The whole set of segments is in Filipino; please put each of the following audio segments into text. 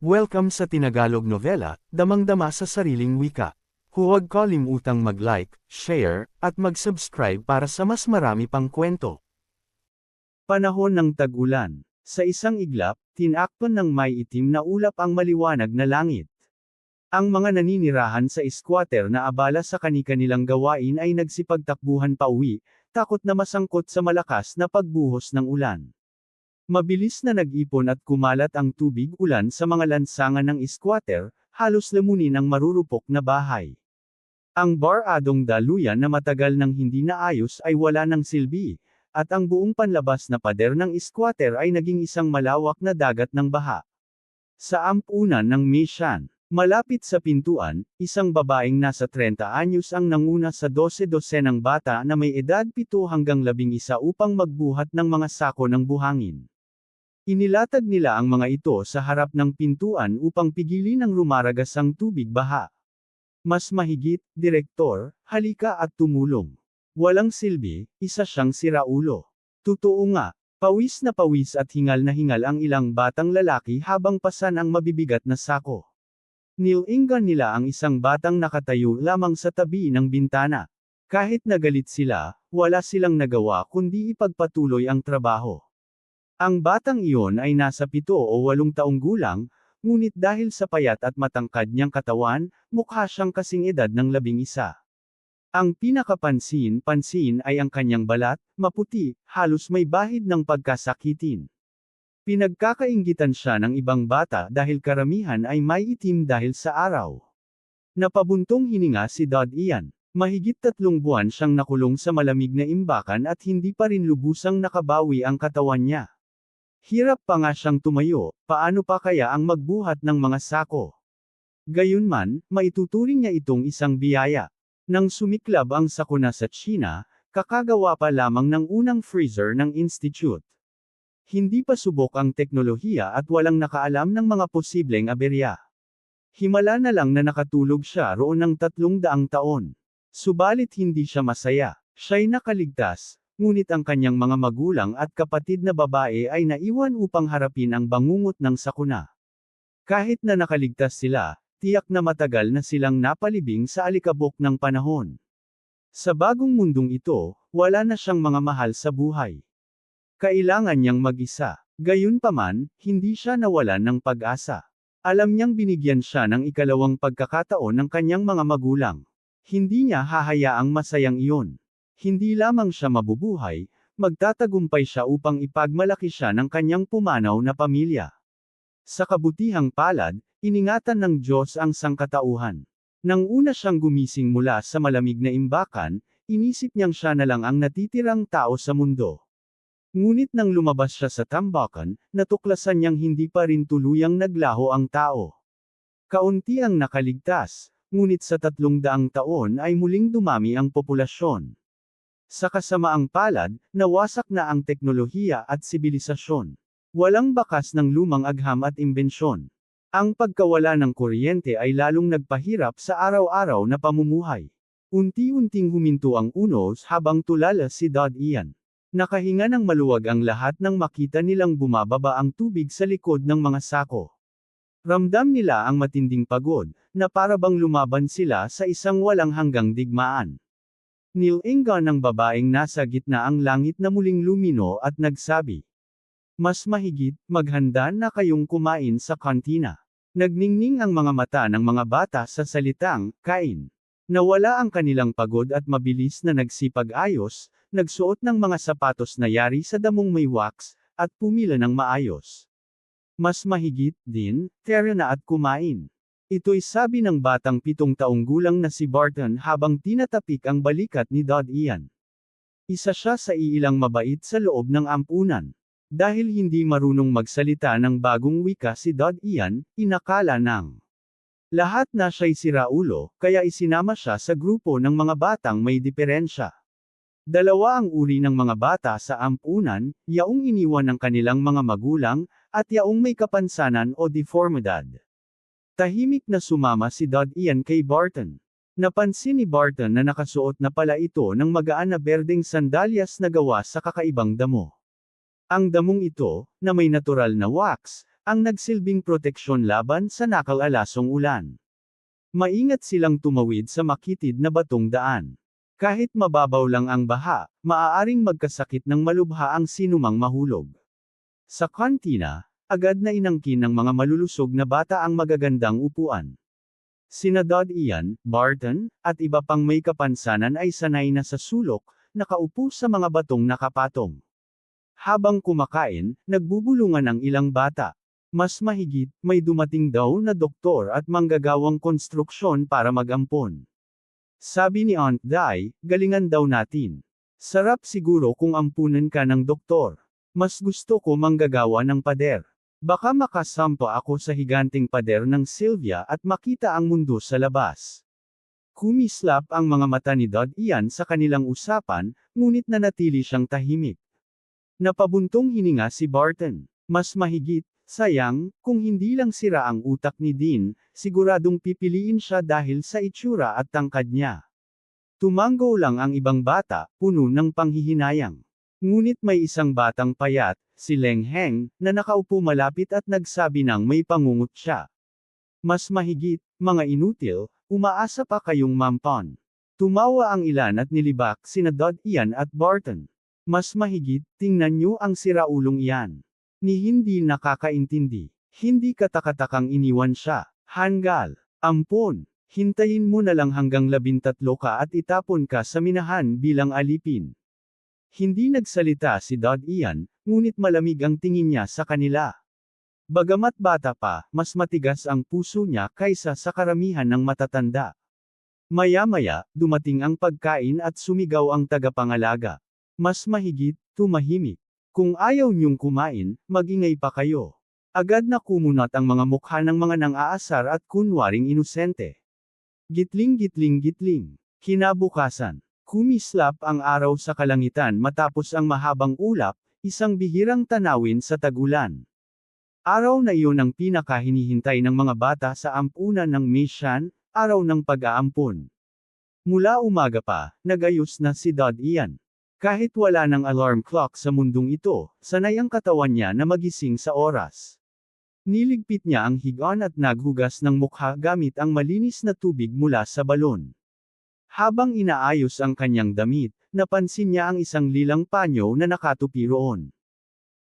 Welcome sa Tinagalog Novela, damang-dama sa sariling wika. Huwag kalimutang mag-like, share, at mag-subscribe para sa mas marami pang kwento. Panahon ng tag-ulan. Sa isang iglap, tinakpan ng may itim na ulap ang maliwanag na langit. Ang mga naninirahan sa squatter na abala sa kani-kanilang gawain ay nagsipagtakbuhan pauwi, takot na masangkot sa malakas na pagbuhos ng ulan. Mabilis na nag-ipon at kumalat ang tubig ulan sa mga lansangan ng squatter, halos lamunin ang marurupok na bahay. Ang baradong daluyan na matagal nang hindi naayos ay wala ng silbi, at ang buong panlabas na pader ng squatter ay naging isang malawak na dagat ng baha. Sa ampunan ng Mission, malapit sa pintuan, isang babaeng nasa 30 anyos ang nanguna sa 12-dosenang bata na may edad 7 hanggang 11 upang magbuhat ng mga sako ng buhangin. Inilatag nila ang mga ito sa harap ng pintuan upang pigilin ang rumaragas ang tubig baha. Mas mahigit, Direktor, halika at tumulong. Walang silbi, isa siyang siraulo. Totoo nga, pawis at hingal na hingal ang ilang batang lalaki habang pasan ang mabibigat na sako. Nilingan nila ang isang batang nakatayo lamang sa tabi ng bintana. Kahit nagalit sila, wala silang nagawa kundi ipagpatuloy ang trabaho. Ang batang iyon ay nasa 7 o 8 taong gulang, ngunit dahil sa payat at matangkad niyang katawan, mukha siyang kasing edad ng 11. Ang pinakapansin-pansin ay ang kanyang balat, maputi, halos may bahid ng pagkasakitin. Pinagkakainggitan siya ng ibang bata dahil karamihan ay may itim dahil sa araw. Napabuntong hininga si Dod Ian. Mahigit 3 buwan siyang nakulong sa malamig na imbakan at hindi pa rin lubusang nakabawi ang katawan niya. Hirap pa nga siyang tumayo, paano pa kaya ang magbuhat ng mga sako? Gayunman, maituturing niya itong isang biyaya. Nang sumiklab ang sakuna sa China, kakagawa pa lamang ng unang freezer ng institute. Hindi pa subok ang teknolohiya at walang nakaalam ng mga posibleng aberya. Himala na lang na nakatulog siya roon ng 300 taon. Subalit hindi siya masaya. Siya'y nakaligtas, ngunit ang kanyang mga magulang at kapatid na babae ay naiwan upang harapin ang bangungot ng sakuna. Kahit na nakaligtas sila, tiyak na matagal na silang napalibing sa alikabok ng panahon. Sa bagong mundong ito, wala na siyang mga mahal sa buhay. Kailangan niyang mag-isa. Gayunpaman, hindi siya nawalan ng pag-asa. Alam niyang binigyan siya ng ikalawang pagkakataon ng kanyang mga magulang. Hindi niya hahayaang masayang iyon. Hindi lamang siya mabubuhay, magtatagumpay siya upang ipagmalaki siya ng kanyang pumanaw na pamilya. Sa kabutihang palad, iningatan ng Diyos ang sangkatauhan. Nang una siyang gumising mula sa malamig na imbakan, inisip niyang siya na lang ang natitirang tao sa mundo. Ngunit nang lumabas siya sa tambakan, natuklasan niyang hindi pa rin tuluyang naglaho ang tao. Kaunti ang nakaligtas, ngunit sa 300 taon ay muling dumami ang populasyon. Sa kasamaang palad, nawasak na ang teknolohiya at sibilisasyon. Walang bakas ng lumang agham at imbensyon. Ang pagkawala ng kuryente ay lalong nagpahirap sa araw-araw na pamumuhay. Unti-unting huminto ang unos habang tulala si Dod Ian. Nakahinga ng maluwag ang lahat nang makita nilang bumababa ang tubig sa likod ng mga sako. Ramdam nila ang matinding pagod, na parabang lumaban sila sa isang walang hanggang digmaan. Nilingan ng babaeng nasa gitna ang langit na muling lumino at nagsabi. Mas mahigit, maghanda na kayong kumain sa kantina. Nagningning ang mga mata ng mga bata sa salitang, kain. Nawala ang kanilang pagod at mabilis na nagsipag-ayos, nagsuot ng mga sapatos na yari sa damong may wax, at pumila ng maayos. Mas mahigit, din, tara na at kumain. Ito'y sabi ng batang 7 taong gulang na si Barton habang tinatapik ang balikat ni Dod Ian. Isa siya sa iilang mabait sa loob ng ampunan. Dahil hindi marunong magsalita ng bagong wika si Dod Ian, inakala ng lahat na siya'y siraulo, kaya isinama siya sa grupo ng mga batang may diferensya. Dalawa ang uri ng mga bata sa ampunan, yaong iniwan ng kanilang mga magulang, at yaong may kapansanan o deformidad. Tahimik na sumama si Dod Ian kay Barton. Napansin ni Barton na nakasuot na pala ito ng magaan na berdeng sandalyas na gawa sa kakaibang damo. Ang damong ito, na may natural na wax, ang nagsilbing proteksyon laban sa nakalalasong ulan. Maingat silang tumawid sa makitid na batong daan. Kahit mababaw lang ang baha, maaaring magkasakit ng malubha ang sinumang mahulog. Sa kantina, agad na inangkin ng mga malulusog na bata ang magagandang upuan. Sina Dod Ian, Barton, at iba pang may kapansanan ay sanay na sa sulok, nakaupo sa mga batong nakapatong. Habang kumakain, nagbubulungan ang ilang bata. Mas mahigit, may dumating daw na doktor at manggagawang konstruksyon para mag-ampon. Sabi ni Aunt Di, galingan daw natin. Sarap siguro kung ampunan ka ng doktor. Mas gusto ko manggagawa ng pader. Baka makasampa ako sa higanting pader ng Sylvia at makita ang mundo sa labas. Kumislap ang mga mata ni Dod Ian sa kanilang usapan, ngunit nanatili siyang tahimik. Napabuntong hininga si Barton. Mas mahigit, sayang, kung hindi lang sira ang utak ni Dean, siguradong pipiliin siya dahil sa itsura at tangkad niya. Tumango lang ang ibang bata, puno ng panghihinayang. Ngunit may isang batang payat, si Leng Heng, na nakaupo malapit at nagsabi ng may pangungot siya. Mas mahigit, mga inutil, umaasa pa kayong mampon. Tumawa ang ilan at nilibak sina Dod Ian at Barton. Mas mahigit, tingnan niyo ang siraulong iyan. Ni hindi nakakaintindi. Hindi katakatakang iniwan siya. Hanggal. Ampon. Hintayin mo na lang hanggang 13 ka at itapon ka sa minahan bilang alipin. Hindi nagsalita si Dod Ian, ngunit malamig ang tingin niya sa kanila. Bagamat bata pa, mas matigas ang puso niya kaysa sa karamihan ng matatanda. Maya-maya, dumating ang pagkain at sumigaw ang tagapangalaga. Mas mahigit, tumahimik. Kung ayaw niyong kumain, magingay pa kayo. Agad na kumunat ang mga mukha ng mga nang-aasar at kunwaring inosente. Gitling-gitling-gitling. Kinabukasan. Kumislap ang araw sa kalangitan matapos ang mahabang ulap, isang bihirang tanawin sa tag-ulan. Araw na iyon ang pinakahinihintay ng mga bata sa ampunan ng Mission, araw ng pag-aampon. Mula umaga pa, nagayos na si Dod Ian. Kahit wala ng alarm clock sa mundong ito, sanay ang katawan niya na magising sa oras. Niligpit niya ang higaan at naghugas ng mukha gamit ang malinis na tubig mula sa balon. Habang inaayos ang kanyang damit, napansin niya ang isang lilang panyo na nakatupi roon.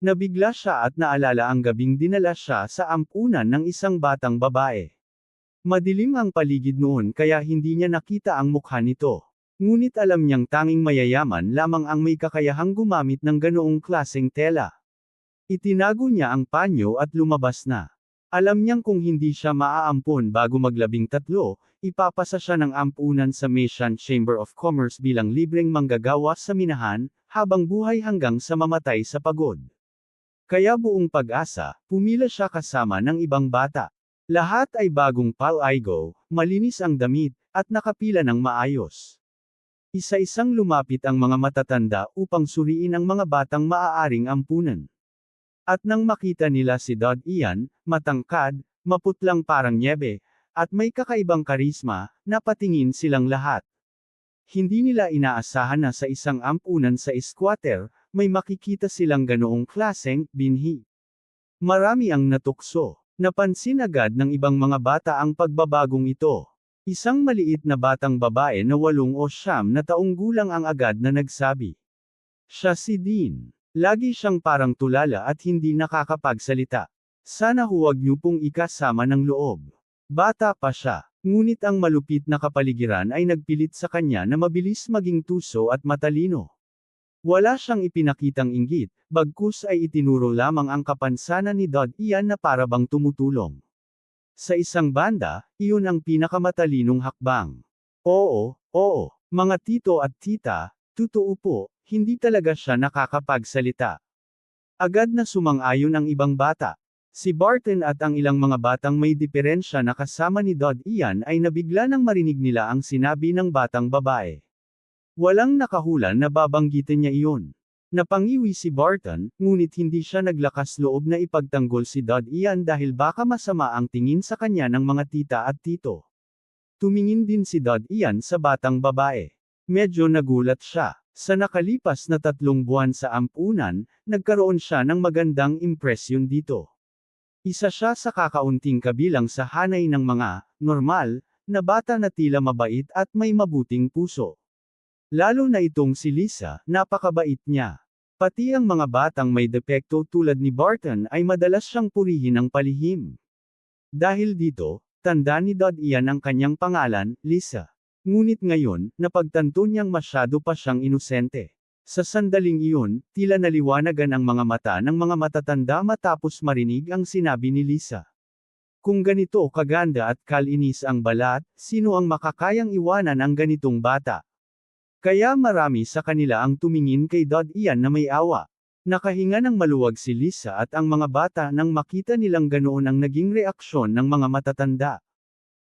Nabigla siya at naalala ang gabing dinala siya sa ampunan ng isang batang babae. Madilim ang paligid noon kaya hindi niya nakita ang mukha nito. Ngunit alam niyang tanging mayayaman lamang ang may kakayahang gumamit ng ganoong klaseng tela. Itinago niya ang panyo at lumabas na. Alam niyang kung hindi siya maaampon bago mag-13, ipapasa siya ng ampunan sa Mission Chamber of Commerce bilang libreng manggagawa sa minahan, habang buhay hanggang sa mamatay sa pagod. Kaya buong pag-asa, pumila siya kasama ng ibang bata. Lahat ay bagong palaygo, malinis ang damit, at nakapila ng maayos. Isa-isang lumapit ang mga matatanda upang suriin ang mga batang maaaring ampunan. At nang makita nila si Dod Ian, matangkad, maputlang parang nyebe, at may kakaibang karisma, napatingin silang lahat. Hindi nila inaasahan na sa isang ampunan sa squatter, may makikita silang ganoong klaseng binhi. Marami ang natukso. Napansin agad ng ibang mga bata ang pagbabagong ito. Isang maliit na batang babae na 8 o 9 na taong gulang ang agad na nagsabi. Siya si Dean. Lagi siyang parang tulala at hindi nakakapagsalita. Sana huwag niyo pong ikasama ng loob. Bata pa siya, ngunit ang malupit na kapaligiran ay nagpilit sa kanya na mabilis maging tuso at matalino. Wala siyang ipinakitang inggit, bagkus ay itinuro lamang ang kapansanan ni Dod Ian na parabang tumutulong. Sa isang banda, iyon ang pinakamatalinong hakbang. Oo, mga tito at tita, totoo po. Hindi talaga siya nakakapagsalita. Agad na sumang-ayon ang ibang bata. Si Barton at ang ilang mga batang may diferensya na kasama ni Dod Ian ay nabigla nang marinig nila ang sinabi ng batang babae. Walang nakahulan na babanggitin niya iyon. Napangiwi si Barton, ngunit hindi siya naglakas loob na ipagtanggol si Dod Ian dahil baka masama ang tingin sa kanya ng mga tita at tito. Tumingin din si Dod Ian sa batang babae. Medyo nagulat siya. Sa nakalipas na 3 buwan sa ampunan, nagkaroon siya ng magandang impresyon dito. Isa siya sa kakaunting kabilang sa hanay ng mga normal na bata na tila mabait at may mabuting puso. Lalo na itong si Lisa, napakabait niya. Pati ang mga batang may depekto tulad ni Barton ay madalas siyang purihin ng palihim. Dahil dito, tanda ni Dad Ian ang kanyang pangalan, Lisa. Ngunit ngayon, napagtanto niyang masyado pa siyang inosente. Sa sandaling iyon, tila naliwanagan ang mga mata ng mga matatanda matapos marinig ang sinabi ni Lisa. Kung ganito kaganda at kalinis ang balat, sino ang makakayang iwanan ang ganitong bata? Kaya marami sa kanila ang tumingin kay Dad Ian na may awa. Nakahinga ng maluwag si Lisa at ang mga bata nang makita nilang ganoon ang naging reaksyon ng mga matatanda.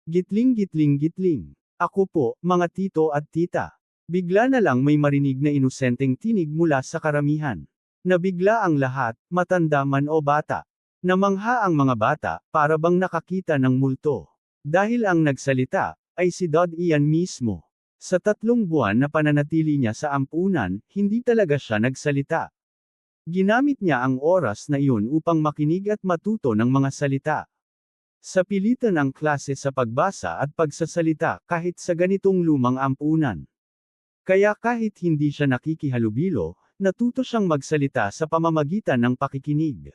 Gitling gitling gitling. Ako po, mga tito at tita. Bigla na lang may marinig na inosenteng tinig mula sa karamihan. Nabigla ang lahat, matanda man o bata. Namangha ang mga bata, para bang nakakita ng multo. Dahil ang nagsalita, ay si Dad Ian mismo. Sa 3 buwan na pananatili niya sa ampunan, hindi talaga siya nagsalita. Ginamit niya ang oras na iyon upang makinig at matuto ng mga salita. Sa pilitan ang klase sa pagbasa at pagsasalita kahit sa ganitong lumang ampunan. Kaya kahit hindi siya nakikihalubilo, natuto siyang magsalita sa pamamagitan ng pakikinig.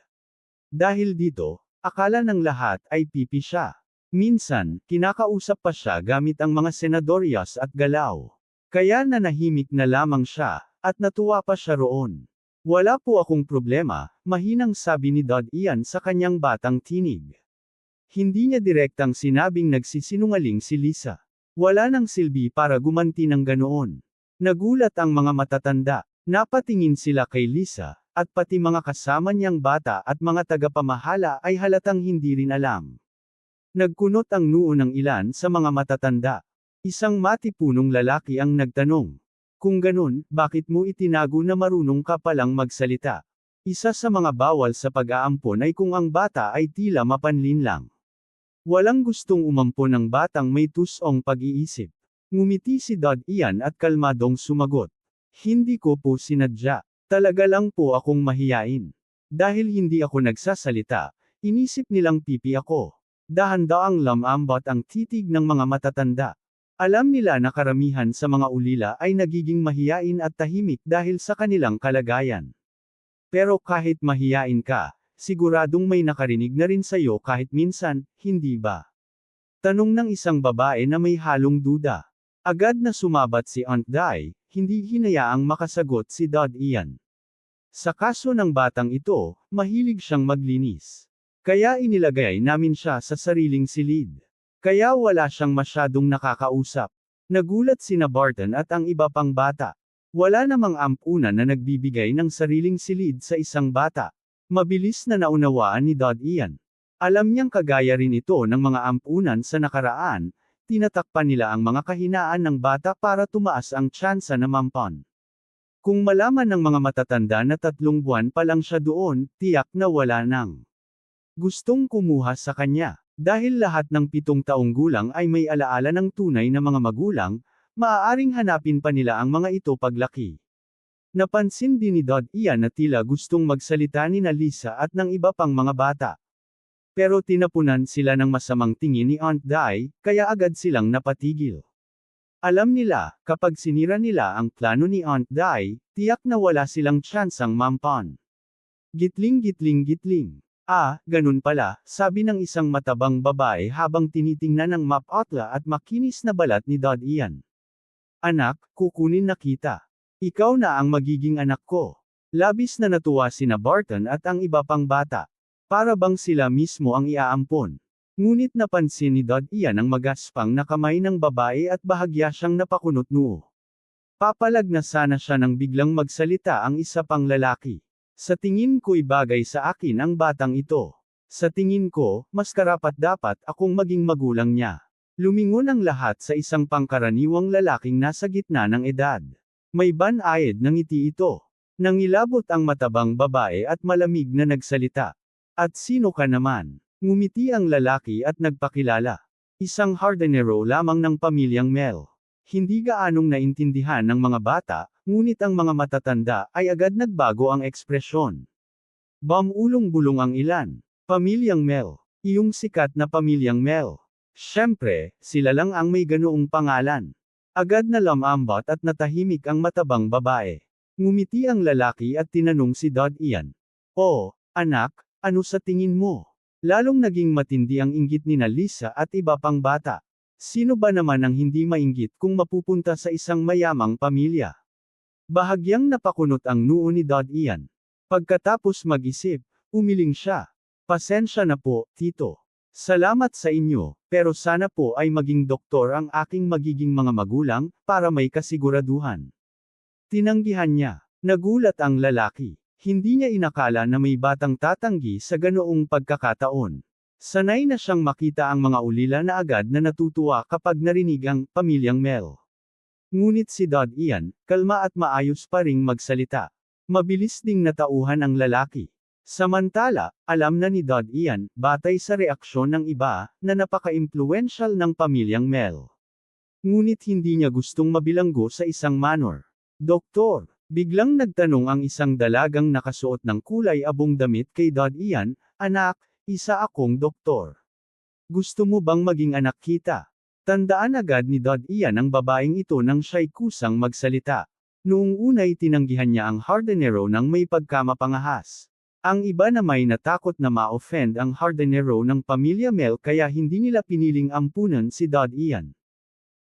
Dahil dito, akala ng lahat ay pipi siya. Minsan, kinakausap pa siya gamit ang mga senadoryas at galaw. Kaya nanahimik na lamang siya, at natuwa pa siya roon. Wala po akong problema, mahinang sabi ni Dad Ian sa kanyang batang tinig. Hindi niya direktang sinabing nagsisinungaling si Lisa. Wala nang silbi para gumanti ng ganoon. Nagulat ang mga matatanda. Napatingin sila kay Lisa, at pati mga kasama niyang bata at mga tagapamahala ay halatang hindi rin alam. Nagkunot ang noo ng ilan sa mga matatanda. Isang matipunong lalaki ang nagtanong. Kung ganun, bakit mo itinago na marunong ka palang magsalita? Isa sa mga bawal sa pag-aampon ay kung ang bata ay tila mapanlin lang. Walang gustong umampon ng batang may tusong pag-iisip. Ngumiti si Dad Ian at kalmadong sumagot. Hindi ko po sinadya. Talaga lang po akong mahiyain. Dahil hindi ako nagsasalita, inisip nilang pipi ako. Dahan-daang lamambot ang titig ng mga matatanda. Alam nila na karamihan sa mga ulila ay nagiging mahiyain at tahimik dahil sa kanilang kalagayan. Pero kahit mahiyain ka, siguradong may nakarinig na rin sa'yo kahit minsan, hindi ba? Tanong ng isang babae na may halong duda. Agad na sumabat si Aunt Di, hindi hinayaang makasagot si Dad Ian. Sa kaso ng batang ito, mahilig siyang maglinis. Kaya inilagay namin siya sa sariling silid. Kaya wala siyang masyadong nakakausap. Nagulat sina Barton at ang iba pang bata. Wala namang ampunan na nagbibigay ng sariling silid sa isang bata. Mabilis na naunawaan ni Dad Ian. Alam niyang kagaya rin ito ng mga ampunan sa nakaraan, tinatakpan nila ang mga kahinaan ng bata para tumaas ang tsansa na mampon. Kung malaman ng mga matatanda na 3 buwan pa lang siya doon, tiyak na wala nang gustong kumuha sa kanya. Dahil lahat ng 7 taong gulang ay may alaala ng tunay na mga magulang, maaaring hanapin pa nila ang mga ito paglaki. Napansin din ni Dad Ian na tila gustong magsalita ni Lisa at ng iba pang mga bata. Pero tinapunan sila ng masamang tingin ni Aunt Di, kaya agad silang napatigil. Alam nila, kapag sinira nila ang plano ni Aunt Di, tiyak na wala silang tsansang mampon. Gitling gitling gitling. Ganun pala, sabi ng isang matabang babae habang tinitingnan ng mapotla at makinis na balat ni Dad Ian. Anak, kukunin na kita. Ikaw na ang magiging anak ko. Labis na natuwa sina Barton at ang iba pang bata. Para bang sila mismo ang iaampon. Ngunit napansin ni Dad Ian ang magaspang na kamay ng babae at bahagya siyang napakunot noo. Papalag na sana siya nang biglang magsalita ang isa pang lalaki. Sa tingin ko'y bagay sa akin ang batang ito. Sa tingin ko, mas karapat-dapat akong maging magulang niya. Lumingon ang lahat sa isang pangkaraniwang lalaking nasa gitna ng edad. May banayad ng ngiti ito. Nangilabot ang matabang babae at malamig na nagsalita. At sino ka naman? Ngumiti ang lalaki at nagpakilala. Isang hardinero lamang ng pamilyang Mel. Hindi gaanong naintindihan ng mga bata, ngunit ang mga matatanda ay agad nagbago ang ekspresyon. Bamulong-bulong ang ilan. Pamilyang Mel. Iyong sikat na pamilyang Mel. Siyempre, sila lang ang may ganoong pangalan. Agad na lamambot at natahimik ang matabang babae. Ngumiti ang lalaki at tinanong si Dod Ian. "Oh, anak, ano sa tingin mo?" Lalong naging matindi ang inggit ni Lisa at iba pang bata. Sino ba naman ang hindi mainggit kung mapupunta sa isang mayamang pamilya? Bahagyang napakunot ang noo ni Dod Ian. Pagkatapos mag-isip, umiling siya. "Pasensya na po, tito. Salamat sa inyo, pero sana po ay maging doktor ang aking magiging mga magulang, para may kasiguraduhan." Tinanggihan niya. Nagulat ang lalaki. Hindi niya inakala na may batang tatanggi sa ganoong pagkakataon. Sanay na siyang makita ang mga ulila na agad na natutuwa kapag narinig ang pamilyang Mel. Ngunit si Dod Ian, kalma at maayos pa ring magsalita. Mabilis ding natauhan ang lalaki. Samantala, alam na ni Dod Ian, batay sa reaksyon ng iba, na napaka-impluwensyal ng pamilyang Mel. Ngunit hindi niya gustong mabilanggo sa isang manor. "Doktor," biglang nagtanong ang isang dalagang nakasuot ng kulay abong damit kay Dod Ian, "Anak, isa akong doktor. Gusto mo bang maging anak kita?" Tandaan agad ni Dod Ian ang babaeng ito nang siya'y kusang magsalita. Noong una'y tinanggihan niya ang hardinero ng may pagkamapangahas. Ang iba na may natakot na ma-offend ang hardinero ng pamilya Mel kaya hindi nila piniling ampunan si Dod Ian.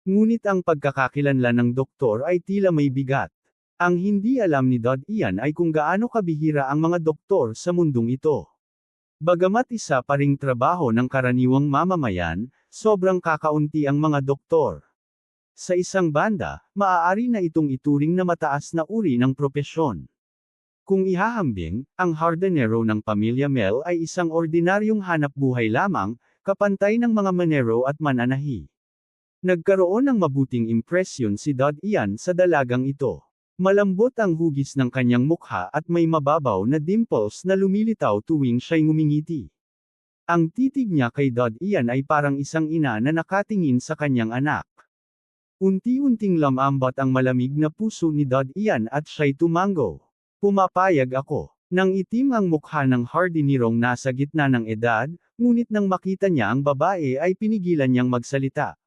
Ngunit ang pagkakakilanlan ng doktor ay tila may bigat. Ang hindi alam ni Dod Ian ay kung gaano kabihira ang mga doktor sa mundong ito. Bagamat isa pa ring trabaho ng karaniwang mamamayan, sobrang kakaunti ang mga doktor. Sa isang banda, maaari na itong ituring na mataas na uri ng propesyon. Kung ihahambing, ang hardinero ng pamilya Mel ay isang ordinaryong hanapbuhay lamang, kapantay ng mga manero at mananahi. Nagkaroon ng mabuting impresyon si Dod Ian sa dalagang ito. Malambot ang hugis ng kanyang mukha at may mababaw na dimples na lumilitaw tuwing siya'y ngumingiti. Ang titig niya kay Dod Ian ay parang isang ina na nakatingin sa kanyang anak. Unti-unting lamambot ang malamig na puso ni Dod Ian at siya'y tumango. "Pumapayag ako." Nang itim ang mukha ng hardinirong nasa gitna ng edad, ngunit nang makita niya ang babae ay pinigilan niyang magsalita.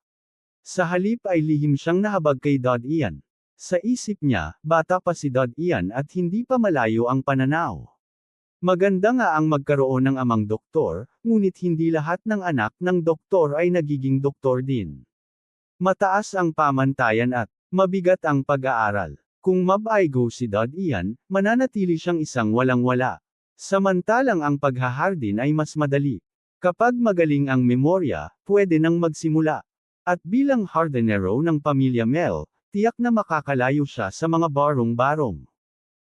Sa halip ay lihim siyang nahabag kay Dod Ian. Sa isip niya, bata pa si Dod Ian at hindi pa malayo ang pananaw. Maganda nga ang magkaroon ng amang doktor, ngunit hindi lahat ng anak ng doktor ay nagiging doktor din. Mataas ang pamantayan at mabigat ang pag-aaral. Kung mab-aigo si Dod Ian, mananatili siyang isang walang-wala. Samantalang ang paghahardin ay mas madali. Kapag magaling ang memorya, pwede nang magsimula. At bilang hardinero ng pamilya Mel, tiyak na makakalayo siya sa mga barong-barong.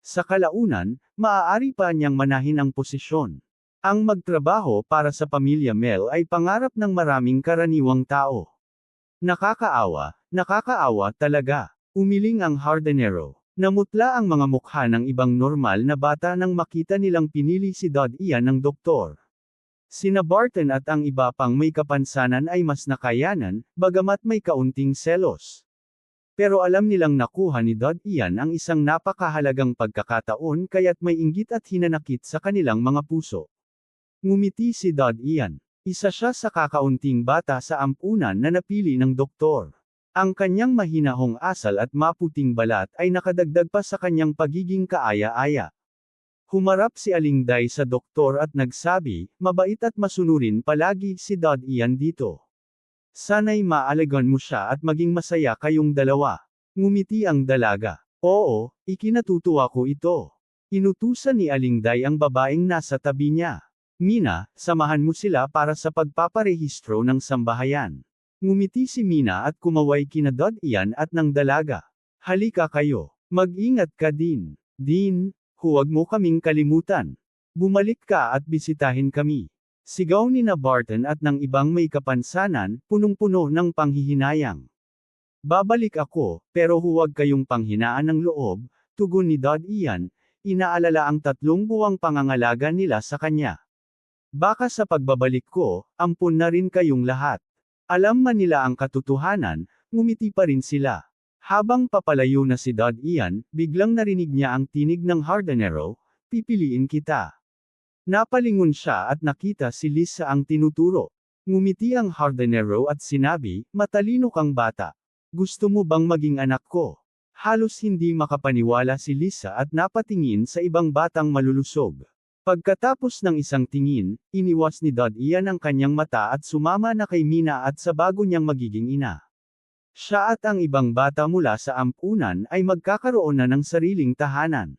Sa kalaunan, maaari pa niyang manahin ang posisyon. Ang magtrabaho para sa pamilya Mel ay pangarap ng maraming karaniwang tao. Nakakaawa talaga. Umiling ang hardinero. Namutla ang mga mukha ng ibang normal na bata nang makita nilang pinili si Dod Ian ng doktor. Sina Barton at ang iba pang may kapansanan ay mas nakayanan, bagamat may kaunting selos. Pero alam nilang nakuha ni Dod Ian ang isang napakahalagang pagkakataon kaya't may inggit at hinanakit sa kanilang mga puso. Ngumiti si Dod Ian. Isa siya sa kakaunting bata sa ampunan na napili ng doktor. Ang kanyang mahinahong asal at maputing balat ay nakadagdag pa sa kanyang pagiging kaaya-aya. Humarap si Aling Day sa doktor at nagsabi, "Mabait at masunurin palagi si Dod Ian dito. Sana'y maalagaan mo siya at maging masaya kayong dalawa." Ngumiti ang dalaga. "Oo, ikinatutuwa ko ito." Inutusan ni Aling Day ang babaeng nasa tabi niya. "Mina, samahan mo sila para sa pagpaparehistro ng sambahayan." Ngumiti si Mina at kumaway kina Dod Ian at ng dalaga. "Halika kayo. Mag-ingat ka din. Din, huwag mo kaming kalimutan. Bumalik ka at bisitahin kami." Sigaw ni na Barton at ng ibang may kapansanan, punong-puno ng panghihinayang. "Babalik ako, pero huwag kayong panghinaan ng loob," tugon ni Dod Ian, inaalala ang 3 buwang pangangalaga nila sa kanya. "Baka sa pagbabalik ko, ampun na rin kayong lahat." Alam man nila ang katotohanan, ngumiti pa rin sila. Habang papalayo na si Dod Ian, biglang narinig niya ang tinig ng hardinero, "Pipiliin kita." Napalingon siya at nakita si Lisa ang tinuturo. Ngumiti ang hardinero at sinabi, "Matalino kang bata. Gusto mo bang maging anak ko?" Halos hindi makapaniwala si Lisa at napatingin sa ibang batang malulusog. Pagkatapos ng isang tingin, iniwas ni Dad Ian ang kanyang mata at sumama na kay Mina at sa bago niyang magiging ina. Siya at ang ibang bata mula sa ampunan ay magkakaroon na ng sariling tahanan.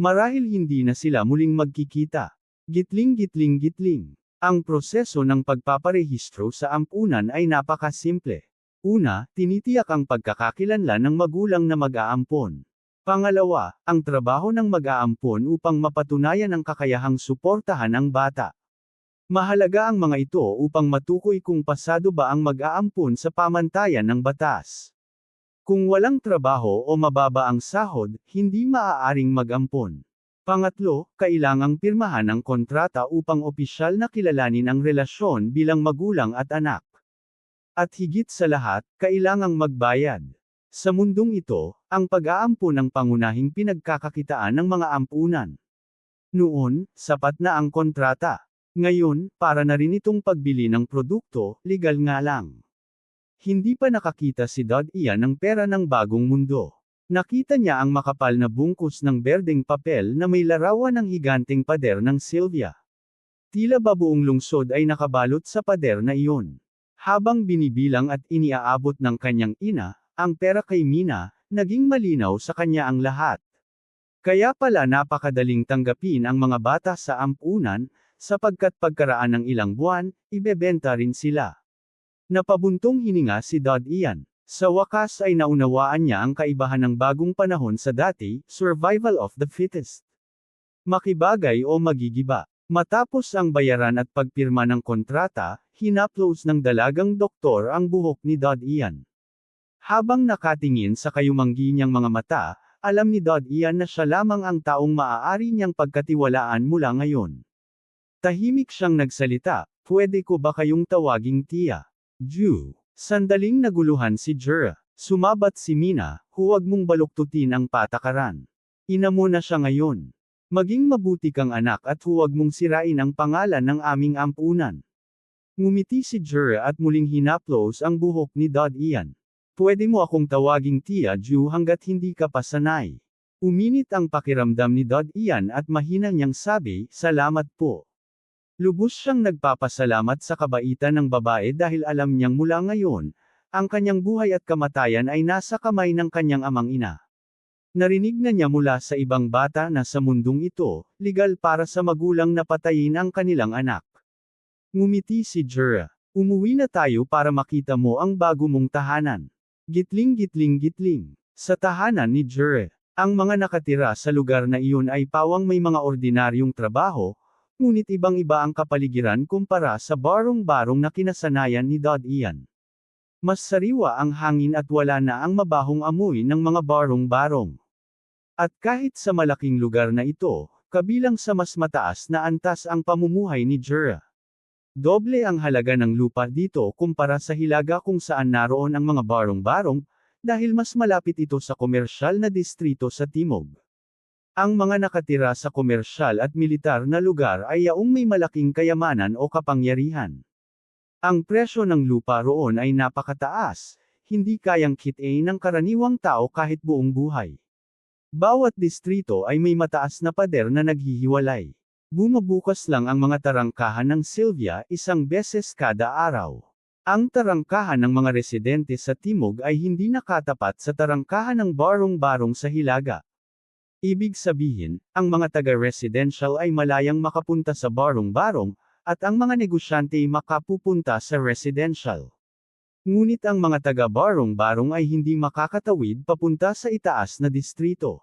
Marahil hindi na sila muling magkikita. Gitling-gitling-gitling. Ang proseso ng pagpaparehistro sa ampunan ay napakasimple. Una, tinitiyak ang pagkakakilanlan ng magulang na mag-aampon. Pangalawa, ang trabaho ng mag-aampon upang mapatunayan ang kakayahang suportahan ang bata. Mahalaga ang mga ito upang matukoy kung pasado ba ang mag-aampon sa pamantayan ng batas. Kung walang trabaho o mababa ang sahod, hindi maaaring mag-ampon. Pangatlo, kailangang pirmahan ang kontrata upang opisyal na kilalanin ang relasyon bilang magulang at anak. At higit sa lahat, kailangang magbayad. Sa mundong ito, ang pag-aampon ang pangunahing pinagkakakitaan ng mga ampunan. Noon, sapat na ang kontrata. Ngayon, para na rin itong pagbili ng produkto, legal nga lang. Hindi pa nakakita si Dad Ian ng pera ng bagong mundo. Nakita niya ang makapal na bungkus ng berdeng papel na may larawan ng higanteng pader ng Sylvia. Tila ba buong lungsod ay nakabalot sa pader na iyon. Habang binibilang at iniaabot ng kanyang ina, ang pera kay Mina, naging malinaw sa kanya ang lahat. Kaya pala napakadaling tanggapin ang mga bata sa ampunan, sapagkat pagkaraan ng ilang buwan, ibebenta rin sila. Napabuntong hininga si Dad Ian. Sa wakas ay naunawaan niya ang kaibahan ng bagong panahon sa dati, survival of the fittest. Makibagay o magigiba. Matapos ang bayaran at pagpirma ng kontrata, hinaplos ng dalagang doktor ang buhok ni Dad Ian. Habang nakatingin sa kayumanggi niyang mga mata, alam ni Dad Ian na siya lamang ang taong maaari niyang pagkatiwalaan mula ngayon. Tahimik siyang nagsalita, "Pwede ko ba kayong tawaging Tia Ju?" Sandaling naguluhan si Jura. Sumabat si Mina, "Huwag mong baluktutin ang patakaran. Ina mo na siya ngayon. Maging mabuti kang anak at huwag mong sirain ang pangalan ng aming ampunan." Ngumiti si Jura at muling hinaplos ang buhok ni Dad Ian. "Pwede mo akong tawaging Tia Ju hanggat hindi ka pa sanay." Uminit ang pakiramdam ni Dad Ian at mahina niyang sabi, "Salamat po." Lubos siyang nagpapasalamat sa kabaitan ng babae dahil alam niyang mula ngayon, ang kanyang buhay at kamatayan ay nasa kamay ng kanyang amang ina. Narinig na niya mula sa ibang bata na sa mundong ito, legal para sa magulang na patayin ang kanilang anak. Ngumiti si Jura. "Umuwi na tayo para makita mo ang bago mong tahanan." Gitling-gitling-gitling. Sa tahanan ni Jura, ang mga nakatira sa lugar na iyon ay pawang may mga ordinaryong trabaho, ngunit ibang-iba ang kapaligiran kumpara sa barong-barong na kinasanayan ni Dad Ian. Mas sariwa ang hangin at wala na ang mabahong amoy ng mga barong-barong. At kahit sa malaking lugar na ito, kabilang sa mas mataas na antas ang pamumuhay ni Jura. Doble ang halaga ng lupa dito kumpara sa Hilaga kung saan naroon ang mga barong-barong, dahil mas malapit ito sa komersyal na distrito sa timog. Ang mga nakatira sa komersyal at militar na lugar ay yaong may malaking kayamanan o kapangyarihan. Ang presyo ng lupa roon ay napakataas, hindi kayang kitain ng karaniwang tao kahit buong buhay. Bawat distrito ay may mataas na pader na naghihiwalay. Bumubukas lang ang mga tarangkahan ng Sylvia isang beses kada araw. Ang tarangkahan ng mga residente sa timog ay hindi nakatapat sa tarangkahan ng barong-barong sa Hilaga. Ibig sabihin, ang mga taga-residential ay malayang makapunta sa barong-barong, at ang mga negosyante ay makapupunta sa residential. Ngunit ang mga taga-barong-barong ay hindi makakatawid papunta sa itaas na distrito.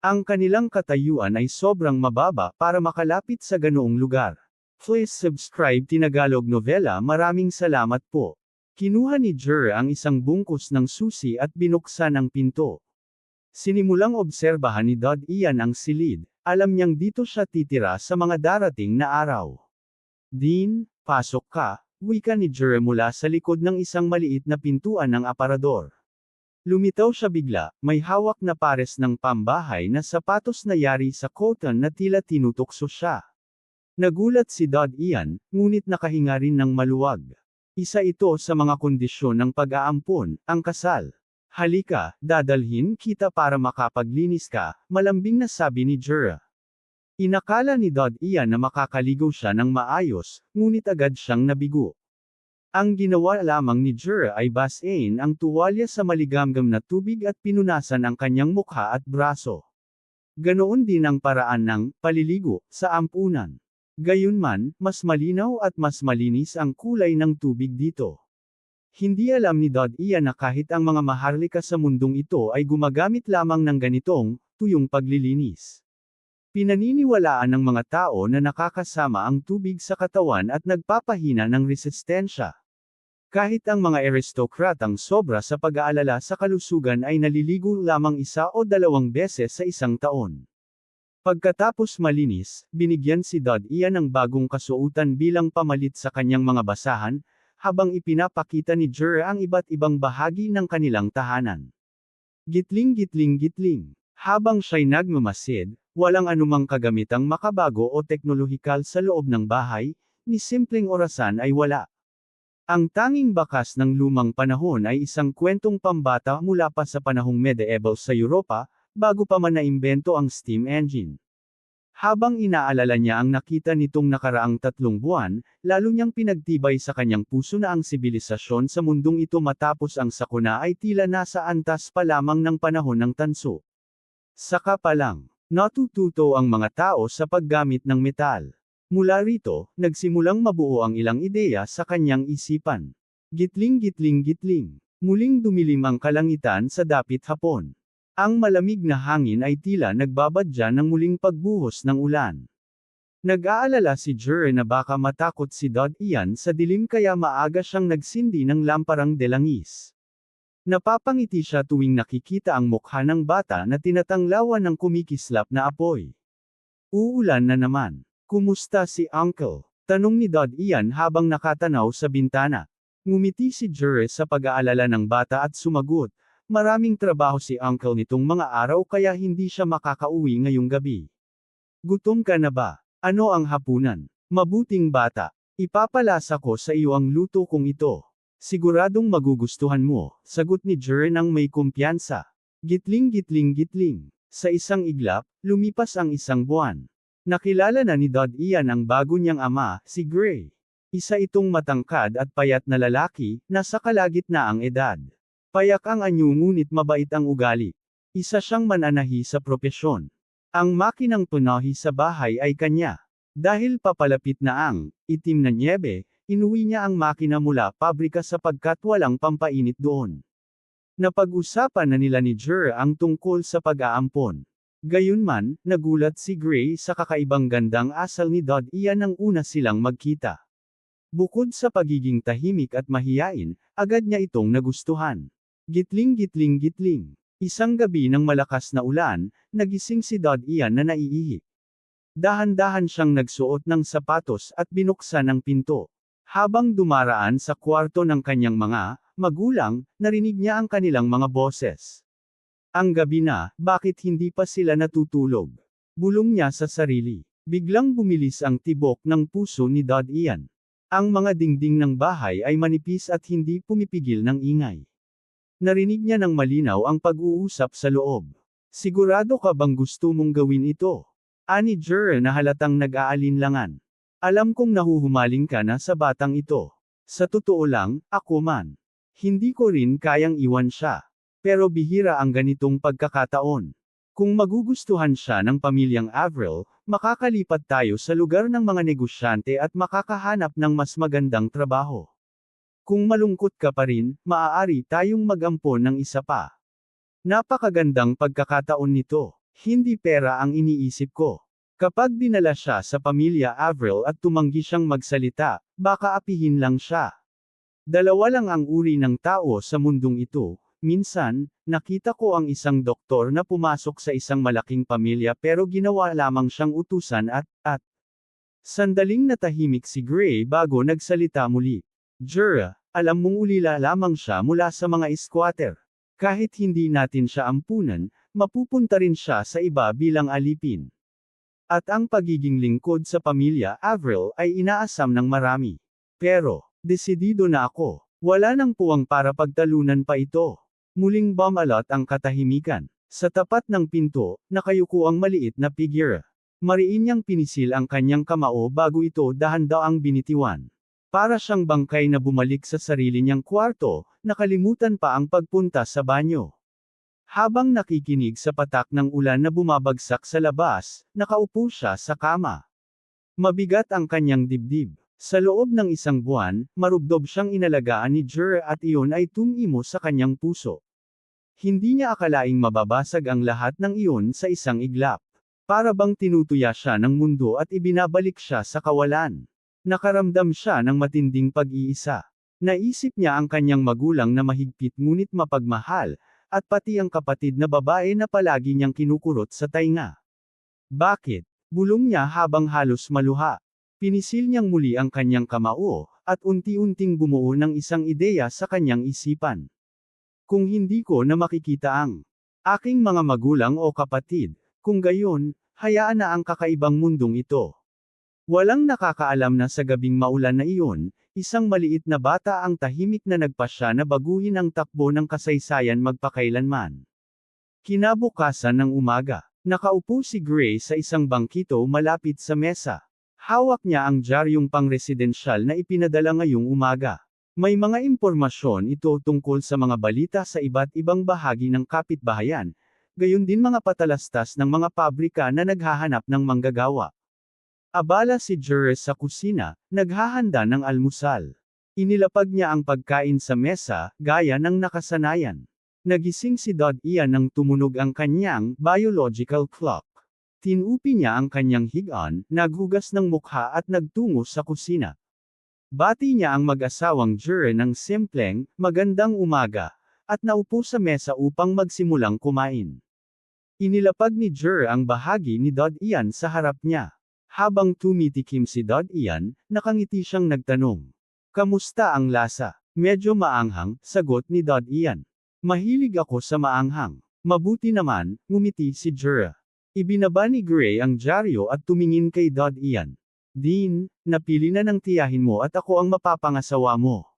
Ang kanilang katayuan ay sobrang mababa para makalapit sa ganoong lugar. Please subscribe Tinagalog Novela. Maraming salamat po. Kinuha ni Jura ang isang bungkus ng susi at binuksan ang pinto. Sinimulang obserbahan ni Dad Ian ang silid, alam niyang dito siya titira sa mga darating na araw. "Dean, pasok ka," wika ni Jura mula sa likod ng isang maliit na pintuan ng aparador. Lumitaw siya bigla, may hawak na pares ng pambahay na sapatos na yari sa cotton na tila tinutokso siya. Nagulat si Dad Ian, ngunit nakahinga rin ng maluwag. Isa ito sa mga kondisyon ng pag-aampon, ang kasal. Halika, dadalhin kita para makapaglinis ka, malambing na sabi ni Jura. Inakala ni Dad Ian na makakaligo siya ng maayos, ngunit agad siyang nabigo. Ang ginawa lamang ni Jura ay basain ang tuwalya sa maligamgam na tubig at pinunasan ang kanyang mukha at braso. Ganoon din ang paraan ng paliligo sa ampunan. Gayunman, mas malinaw at mas malinis ang kulay ng tubig dito. Hindi alam ni Dad Ian na kahit ang mga maharlika sa mundong ito ay gumagamit lamang ng ganitong tuyong paglilinis. Pinaniniwalaan ng mga tao na nakakasama ang tubig sa katawan at nagpapahina ng resistensya. Kahit ang mga aristokratang sobra sa pag-aalala sa kalusugan ay naliligo lamang 1 o 2 beses sa isang taon. Pagkatapos malinis, binigyan si Dad Ian ng bagong kasuotan bilang pamalit sa kanyang mga basahan, habang ipinapakita ni Jura ang iba't ibang bahagi ng kanilang tahanan. Gitling-gitling-gitling. Habang siya'y nagmamasid, walang anumang kagamitang makabago o teknolohikal sa loob ng bahay, ni simpleng orasan ay wala. Ang tanging bakas ng lumang panahon ay isang kwentong pambata mula pa sa panahong medieval sa Europa, bago pa man naimbento ang steam engine. Habang inaalala niya ang nakita nitong nakaraang 3 buwan, lalo niyang pinagtibay sa kanyang puso na ang sibilisasyon sa mundong ito matapos ang sakuna ay tila nasa antas pa lamang ng panahon ng tanso. Saka pa lang, natututo ang mga tao sa paggamit ng metal. Mula rito, nagsimulang mabuo ang ilang ideya sa kanyang isipan. Gitling-gitling-gitling. Muling dumilim ang kalangitan sa dapit hapon. Ang malamig na hangin ay tila nagbabadya ng muling pagbuhos ng ulan. Nag-aalala si Jura na baka matakot si Dad Ian sa dilim kaya maaga siyang nagsindi ng lamparang delangis. Napapangiti siya tuwing nakikita ang mukha ng bata na tinatanglawan ng kumikislap na apoy. Uulan na naman. Kumusta si Uncle? Tanong ni Dad Ian habang nakatanaw sa bintana. Ngumiti si Jura sa pag-aalala ng bata at sumagot, maraming trabaho si Uncle nitong mga araw kaya hindi siya makakauwi ngayong gabi. Gutom ka na ba? Ano ang hapunan? Mabuting bata. Ipapalasa ko sa iyo ang luto kong ito. Siguradong magugustuhan mo, sagot ni Jura nang may kumpiyansa. Gitling-gitling-gitling. Sa isang iglap, lumipas ang 1 buwan. Nakilala na ni Dad Ian ang bago niyang ama, si Gray. Isa itong matangkad at payat na lalaki, nasa kalagitnaang edad. Payak ang anyo ngunit mabait ang ugali. Isa siyang mananahi sa propesyon. Ang makinang punahi sa bahay ay kanya. Dahil papalapit na ang itim na nyebe, inuwi niya ang makina mula pabrika sapagkat walang pampainit doon. Napag-usapan na nila ni Jura ang tungkol sa pag-aampon. Gayunman, nagulat si Gray sa kakaibang gandang asal ni Dad Ian nang una silang magkita. Bukod sa pagiging tahimik at mahiyain, agad niya itong nagustuhan. Gitling-gitling-gitling. Isang gabi ng malakas na ulan, nagising si Dad Ian na naiihi. Dahan-dahan siyang nagsuot ng sapatos at binuksan ang pinto. Habang dumaraan sa kwarto ng kanyang mga magulang, narinig niya ang kanilang mga boses. Ang gabi na, bakit hindi pa sila natutulog? Bulong niya sa sarili. Biglang bumilis ang tibok ng puso ni Dad Ian. Ang mga dingding ng bahay ay manipis at hindi pumipigil ng ingay. Narinig niya ng malinaw ang pag-uusap sa loob. Sigurado ka bang gusto mong gawin ito? Ani Jura na halatang nag-aalinlangan. Alam kong nahuhumaling ka na sa batang ito. Sa totoo lang, ako man. Hindi ko rin kayang iwan siya. Pero bihira ang ganitong pagkakataon. Kung magugustuhan siya ng pamilyang Avril, makakalipat tayo sa lugar ng mga negosyante at makakahanap ng mas magandang trabaho. Kung malungkot ka pa rin, maaari tayong mag-ampon ng isa pa. Napakagandang pagkakataon nito. Hindi pera ang iniisip ko. Kapag dinala siya sa pamilya Avril at tumanggi siyang magsalita, baka apihin lang siya. Dalawa lang ang uri ng tao sa mundong ito. Minsan, nakita ko ang isang doktor na pumasok sa isang malaking pamilya pero ginawa lamang siyang utusan at. Sandaling natahimik si Gray bago nagsalita muli. Jura, alam mong ulila lamang siya mula sa mga squatter. Kahit hindi natin siya ampunan, mapupunta rin siya sa iba bilang alipin. At ang pagiging lingkod sa pamilya Avril ay inaasam ng marami. Pero, desidido na ako. Wala nang puwang para pagtalunan pa ito. Muling bumalot ang katahimikan. Sa tapat ng pinto, nakayuko ang maliit na figure. Mariin niyang pinisil ang kanyang kamao bago ito dahan-daang binitiwan. Para siyang bangkay na bumalik sa sarili niyang kwarto, nakalimutan pa ang pagpunta sa banyo. Habang nakikinig sa patak ng ulan na bumabagsak sa labas, nakaupo siya sa kama. Mabigat ang kanyang dibdib. Sa loob ng isang buwan, marubdob siyang inalagaan ni Jer at iyon ay tumimo sa kanyang puso. Hindi niya akalaing mababasag ang lahat ng iyon sa isang iglap. Para bang tinutuya siya ng mundo at ibinabalik siya sa kawalan. Nakaramdam siya ng matinding pag-iisa. Naisip niya ang kanyang magulang na mahigpit ngunit mapagmahal, at pati ang kapatid na babae na palagi niyang kinukurot sa tainga. Bakit? Bulong niya habang halos maluha. Pinisil niyang muli ang kanyang kamao, at unti-unting bumuo ng isang ideya sa kanyang isipan. Kung hindi ko na makikita ang aking mga magulang o kapatid, kung gayon, hayaan na ang kakaibang mundong ito. Walang nakakaalam na sa gabing maulan na iyon, isang maliit na bata ang tahimik na nagpasya na baguhin ang takbo ng kasaysayan magpakailanman. Kinabukasan ng umaga, nakaupo si Gray sa isang bangkito malapit sa mesa. Hawak niya ang diaryong pang-residensyal na ipinadala ngayong umaga. May mga impormasyon ito tungkol sa mga balita sa iba't ibang bahagi ng kapitbahayan, gayon din mga patalastas ng mga pabrika na naghahanap ng manggagawa. Abala si Jer sa kusina, naghahanda ng almusal. Inilapag niya ang pagkain sa mesa, gaya ng nakasanayan. Nagising si Dod Ian nang tumunog ang kanyang biological clock. Tinupi niya ang kanyang higaan, naghugas ng mukha at nagtungo sa kusina. Bati niya ang mag-asawang Jer ng simpleng, magandang umaga, at naupo sa mesa upang magsimulang kumain. Inilapag ni Jer ang bahagi ni Dod Ian sa harap niya. Habang tumitikim si Dod Ian, nakangiti siyang nagtanong. Kamusta ang lasa? Medyo maanghang, sagot ni Dod Ian. Mahilig ako sa maanghang. Mabuti naman, ngumiti si Jer. Ibinaba ni Gray ang dyaryo at tumingin kay Dod Ian. Dean, napili na ng tiyahin mo at ako ang mapapangasawa mo.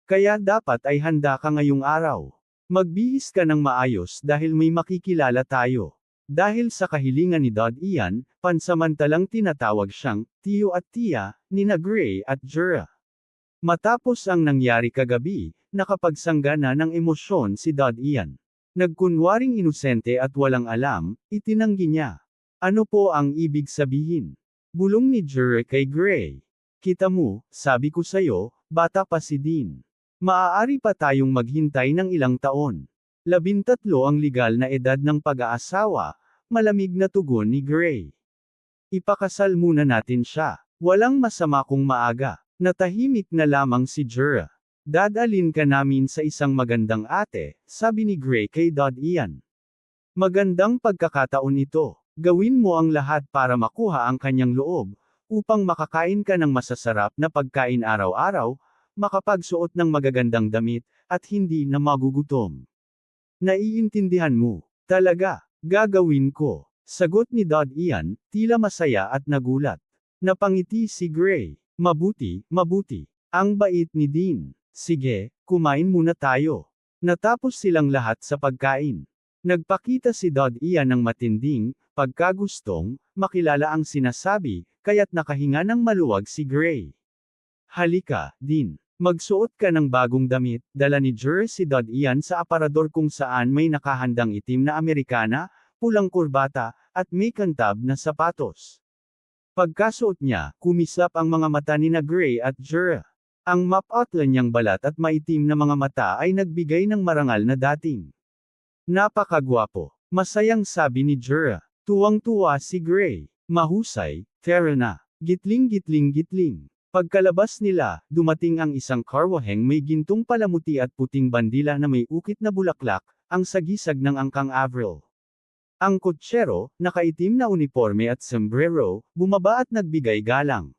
Kaya dapat ay handa ka ngayong araw. Magbihis ka ng maayos dahil may makikilala tayo. Dahil sa kahilingan ni Dod Ian, pansamantalang tinatawag siyang tiyo at tiya ni Gray at Jer. Matapos ang nangyari kagabi, nakapagsangga na ng emosyon si Dod Ian. Nagkunwaring inosente at walang alam, itinanggi niya. Ano po ang ibig sabihin? Bulong ni Jer kay Gray. Kita mo, sabi ko sayo, bata pa si Dean. Maaari pa tayong maghintay ng ilang taon. 13 ang legal na edad ng pag-aasawa, malamig na tugon ni Gray. Ipakasal muna natin siya. Walang masama kung maaga. Natahimik na lamang si Jer. Dadalin ka namin sa isang magandang ate, sabi ni Gray kay Dod Ian. Magandang pagkakataon ito. Gawin mo ang lahat para makuha ang kanyang loob, upang makakain ka ng masasarap na pagkain araw-araw, makapagsuot ng magagandang damit, at hindi na magugutom. Naiintindihan mo. Talaga, gagawin ko. Sagot ni Dod Ian, tila masaya at nagulat. Napangiti si Gray. Mabuti, mabuti. Ang bait ni Dean. Sige, kumain muna tayo. Natapos silang lahat sa pagkain. Nagpakita si Dod Ian ng matinding pagkagustong makilala ang sinasabi, kaya't nakahinga ng maluwag si Gray. Halika, Dean. Magsuot ka ng bagong damit, dala ni Jer si Dod Ian sa aparador kung saan may nakahandang itim na Amerikana, pulang kurbata, at may kantab na sapatos. Pagkasuot niya, kumislap ang mga mata ni Gray at Jer. Ang mapatlan niyang balat at maitim na mga mata ay nagbigay ng marangal na dating. Napakagwapo. Masayang sabi ni Jer. Tuwang-tuwa si Gray. Mahusay, Tara na. Gitling-gitling-gitling. Pagkalabas nila, dumating ang isang karwaheng may gintong palamuti at puting bandila na may ukit na bulaklak, ang sagisag ng angkang Avril. Ang kotsero, nakaitim na uniforme at sombrero, bumaba at nagbigay galang.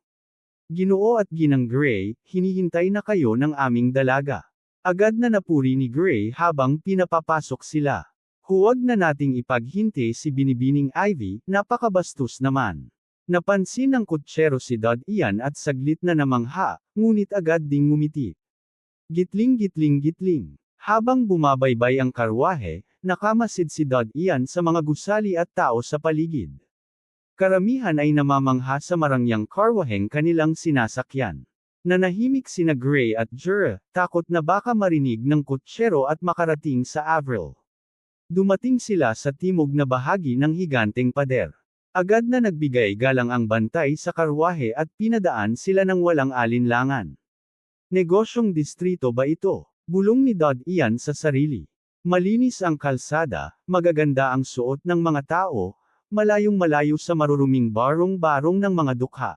Ginoo at Ginang Gray, hinihintay na kayo ng aming dalaga. Agad na napuri ni Gray habang pinapapasok sila. Huwag na nating ipaghinti si Binibining Ivy, napakabastos naman. Napansin ng kutsero si Dod Ian at saglit na namangha, ngunit agad ding ngumiti. Gitling gitling gitling. Habang bumabaybay ang karwahe, nakamasid si Dod Ian sa mga gusali at tao sa paligid. Karamihan ay namamangha sa marangyang karwaheng kanilang sinasakyan. Nanahimik sina Gray at Jura, takot na baka marinig ng kutsero at makarating sa Avril. Dumating sila sa timog na bahagi ng higanteng pader. Agad na nagbigay galang ang bantay sa karwahe at pinadaan sila ng walang alinlangan. Negosyong distrito ba ito? Bulong ni Dod Ian sa sarili. Malinis ang kalsada, magaganda ang suot ng mga tao, malayong malayo sa maruruming barong-barong ng mga dukha.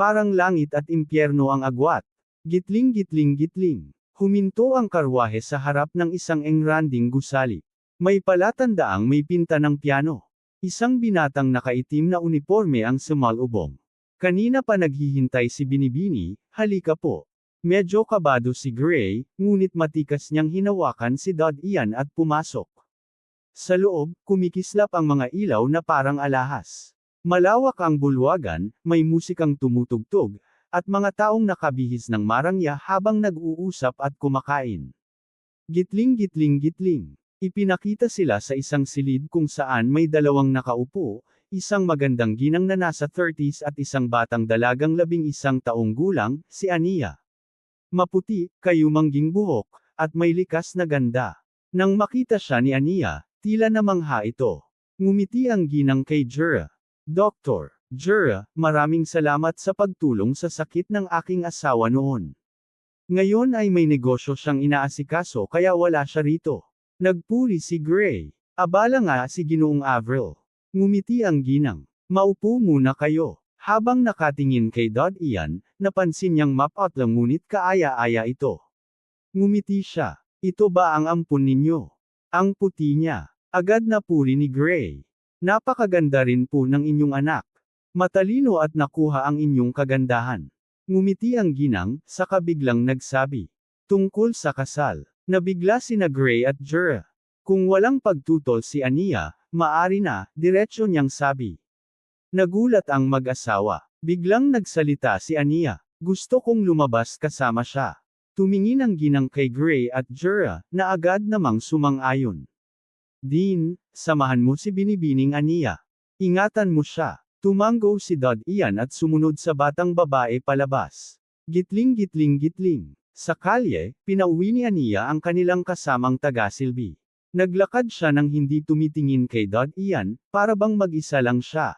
Parang langit at impyerno ang agwat. Gitling gitling gitling. Huminto ang karwahe sa harap ng isang engranding gusali. May palatandaang may pinta ng piano. Isang binatang nakaitim na uniforme ang sumalubong. Kanina pa naghihintay si Binibini, halika po. Medyo kabado si Gray, ngunit matikas niyang hinawakan si Dod Ian at pumasok. Sa loob, kumikislap ang mga ilaw na parang alahas. Malawak ang bulwagan, may musikang tumutugtog, at mga taong nakabihis ng marangya habang nag-uusap at kumakain. Gitling gitling gitling. Ipinakita sila sa isang silid kung saan may dalawang nakaupo, isang magandang ginang na nasa 30s at isang batang dalagang 11 taong gulang, si Ania. Maputi, kayumangging buhok, at may likas na ganda. Nang makita siya ni Ania, tila namangha ito. Ngumiti ang ginang kay Jura. Dr. Jura, maraming salamat sa pagtulong sa sakit ng aking asawa noon. Ngayon ay may negosyo siyang inaasikaso kaya wala siya rito. Nagpuri si Gray. Abala nga si Ginoong Avril. Ngumiti ang ginang. Maupo muna kayo. Habang nakatingin kay Dod Ian, napansin niyang mapatlang ngunit kaaya-aya ito. Ngumiti siya. Ito ba ang ampun ninyo? Ang puti niya. Agad na puri ni Gray. Napakaganda rin po ng inyong anak. Matalino at nakuha ang inyong kagandahan. Ngumiti ang ginang, saka biglang nagsabi. Tungkol sa kasal. Nabigla sina Gray at Jura. Kung walang pagtutol si Ania, maari na, diretsyo niyang sabi. Nagulat ang mag-asawa. Biglang nagsalita si Ania. Gusto kong lumabas kasama siya. Tumingin ang ginang kay Gray at Jura, na agad namang sumang-ayon. Dean, samahan mo si Binibining Ania. Ingatan mo siya. Tumango si Dod Ian at sumunod sa batang babae palabas. Gitling gitling gitling. Sa kalye, pinauwi ni Ania ang kanilang kasamang taga-silbi. Naglakad siya nang hindi tumitingin kay Dod Ian, para bang mag-isa lang siya.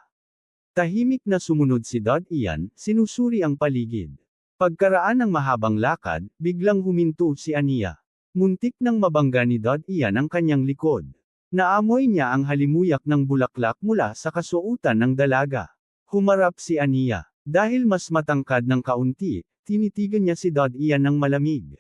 Tahimik na sumunod si Dod Ian, sinusuri ang paligid. Pagkaraan ng mahabang lakad, biglang huminto si Ania. Muntik nang mabangga ni Dod Ian ang kanyang likod. Naamoy niya ang halimuyak ng bulaklak mula sa kasuotan ng dalaga. Humarap si Ania. Dahil mas matangkad ng kaunti, tinitigan niya si Dod Ian ng malamig.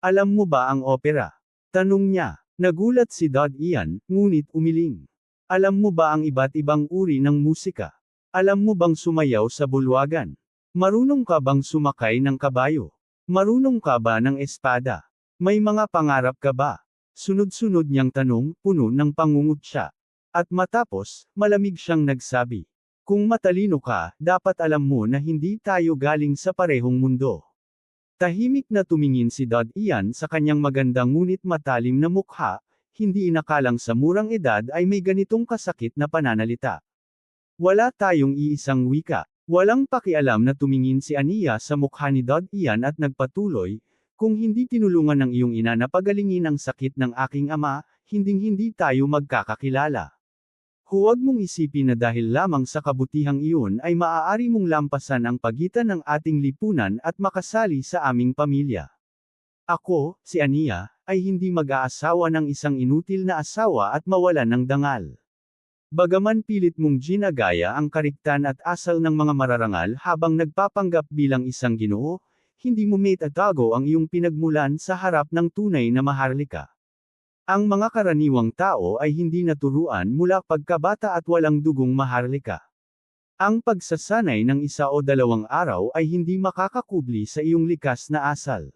Alam mo ba ang opera? Tanong niya. Nagulat si Dod Ian, ngunit umiling. Alam mo ba ang iba't ibang uri ng musika? Alam mo bang sumayaw sa bulwagan? Marunong ka bang sumakay ng kabayo? Marunong ka ba ng espada? May mga pangarap ka ba? Sunod-sunod niyang tanong, puno ng pangungutya. At matapos, malamig siyang nagsabi. Kung matalino ka, dapat alam mo na hindi tayo galing sa parehong mundo. Tahimik na tumingin si Dod Ian sa kanyang magandang ngunit matalim na mukha, hindi inakalang sa murang edad ay may ganitong kasakit na pananalita. Wala tayong iisang wika. Walang pakialam na tumingin si Ania sa mukha ni Dod Ian at nagpatuloy, kung hindi tinulungan ng iyong ina na pagalingin ang sakit ng aking ama, hinding-hindi tayo magkakakilala. Huwag mong isipin na dahil lamang sa kabutihang iyon ay maaari mong lampasan ang pagitan ng ating lipunan at makasali sa aming pamilya. Ako, si Ania, ay hindi mag-aasawa ng isang inutil na asawa at mawalan ng dangal. Bagaman pilit mong ginagaya ang kariktan at asal ng mga mararangal habang nagpapanggap bilang isang Ginoo, hindi mo maitatago ang iyong pinagmulan sa harap ng tunay na maharlika. Ang mga karaniwang tao ay hindi naturuan mula pagkabata at walang dugong maharlika. Ang pagsasanay ng 1 o 2 araw ay hindi makakakubli sa iyong likas na asal.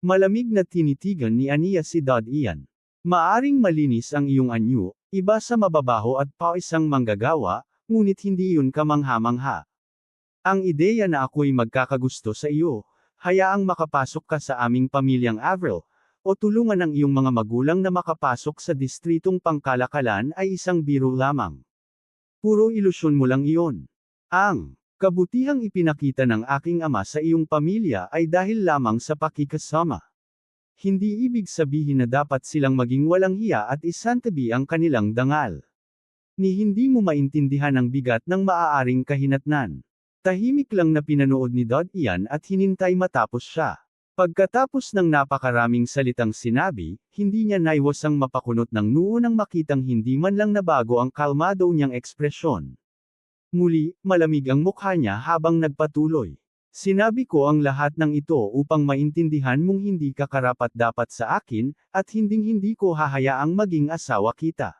Malamig na tinitigan ni Ania si Dod Ian. Maaring malinis ang iyong anyo, iba sa mababaho at pawisang manggagawa, ngunit hindi yun kamangha-mangha. Ang ideya na ako'y magkakagusto sa iyo, hayaang makapasok ka sa aming pamilyang Avril, o tulungan ang iyong mga magulang na makapasok sa distritong pangkalakalan ay isang biro lamang. Puro ilusyon mo lang iyon. Ang kabutihang ipinakita ng aking ama sa iyong pamilya ay dahil lamang sa pakikasama. Hindi ibig sabihin na dapat silang maging walang hiya at isantabi ang kanilang dangal. Ni hindi mo maintindihan ang bigat ng maaaring kahinatnan. Tahimik lang na pinanood ni Dod iyan at hinintay matapos siya. Pagkatapos ng napakaraming salitang sinabi, hindi niya naiwasang mapakunot ng noo nang makitang hindi man lang nabago ang kalmado niyang ekspresyon. Muli, malamig ang mukha niya habang nagpatuloy. Sinabi ko ang lahat ng ito upang maintindihan mong hindi ka karapat-dapat sa akin, at hinding-hindi ko hahayaang maging asawa kita.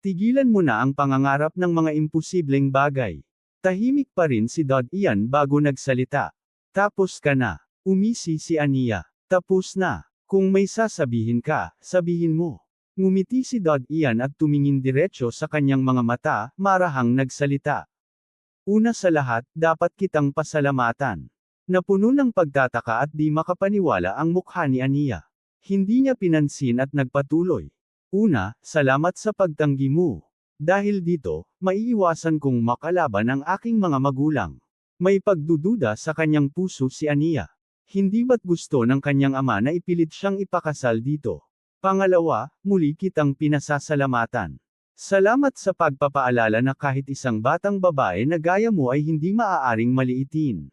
Tigilan mo na ang pangangarap ng mga imposibleng bagay. Tahimik pa rin si Dod iyan bago nagsalita. Tapos ka na. Umisi si Aniya. Tapos na. Kung may sasabihin ka, sabihin mo. Ngumiti si Dod iyan at tumingin diretso sa kanyang mga mata, marahang nagsalita. Una sa lahat, dapat kitang pasalamatan. Napuno ng pagtataka at di makapaniwala ang mukha ni Aniya. Hindi niya pinansin at nagpatuloy. Una, salamat sa pagtanggi mo. Dahil dito, maiiwasan kong makalaban ang aking mga magulang. May pagdududa sa kanyang puso si Aniya. Hindi ba't gusto ng kanyang ama na ipilit siyang ipakasal dito? Pangalawa, muli kitang pinasasalamatan. Salamat sa pagpapaalala na kahit isang batang babae na gaya mo ay hindi maaaring maliitin.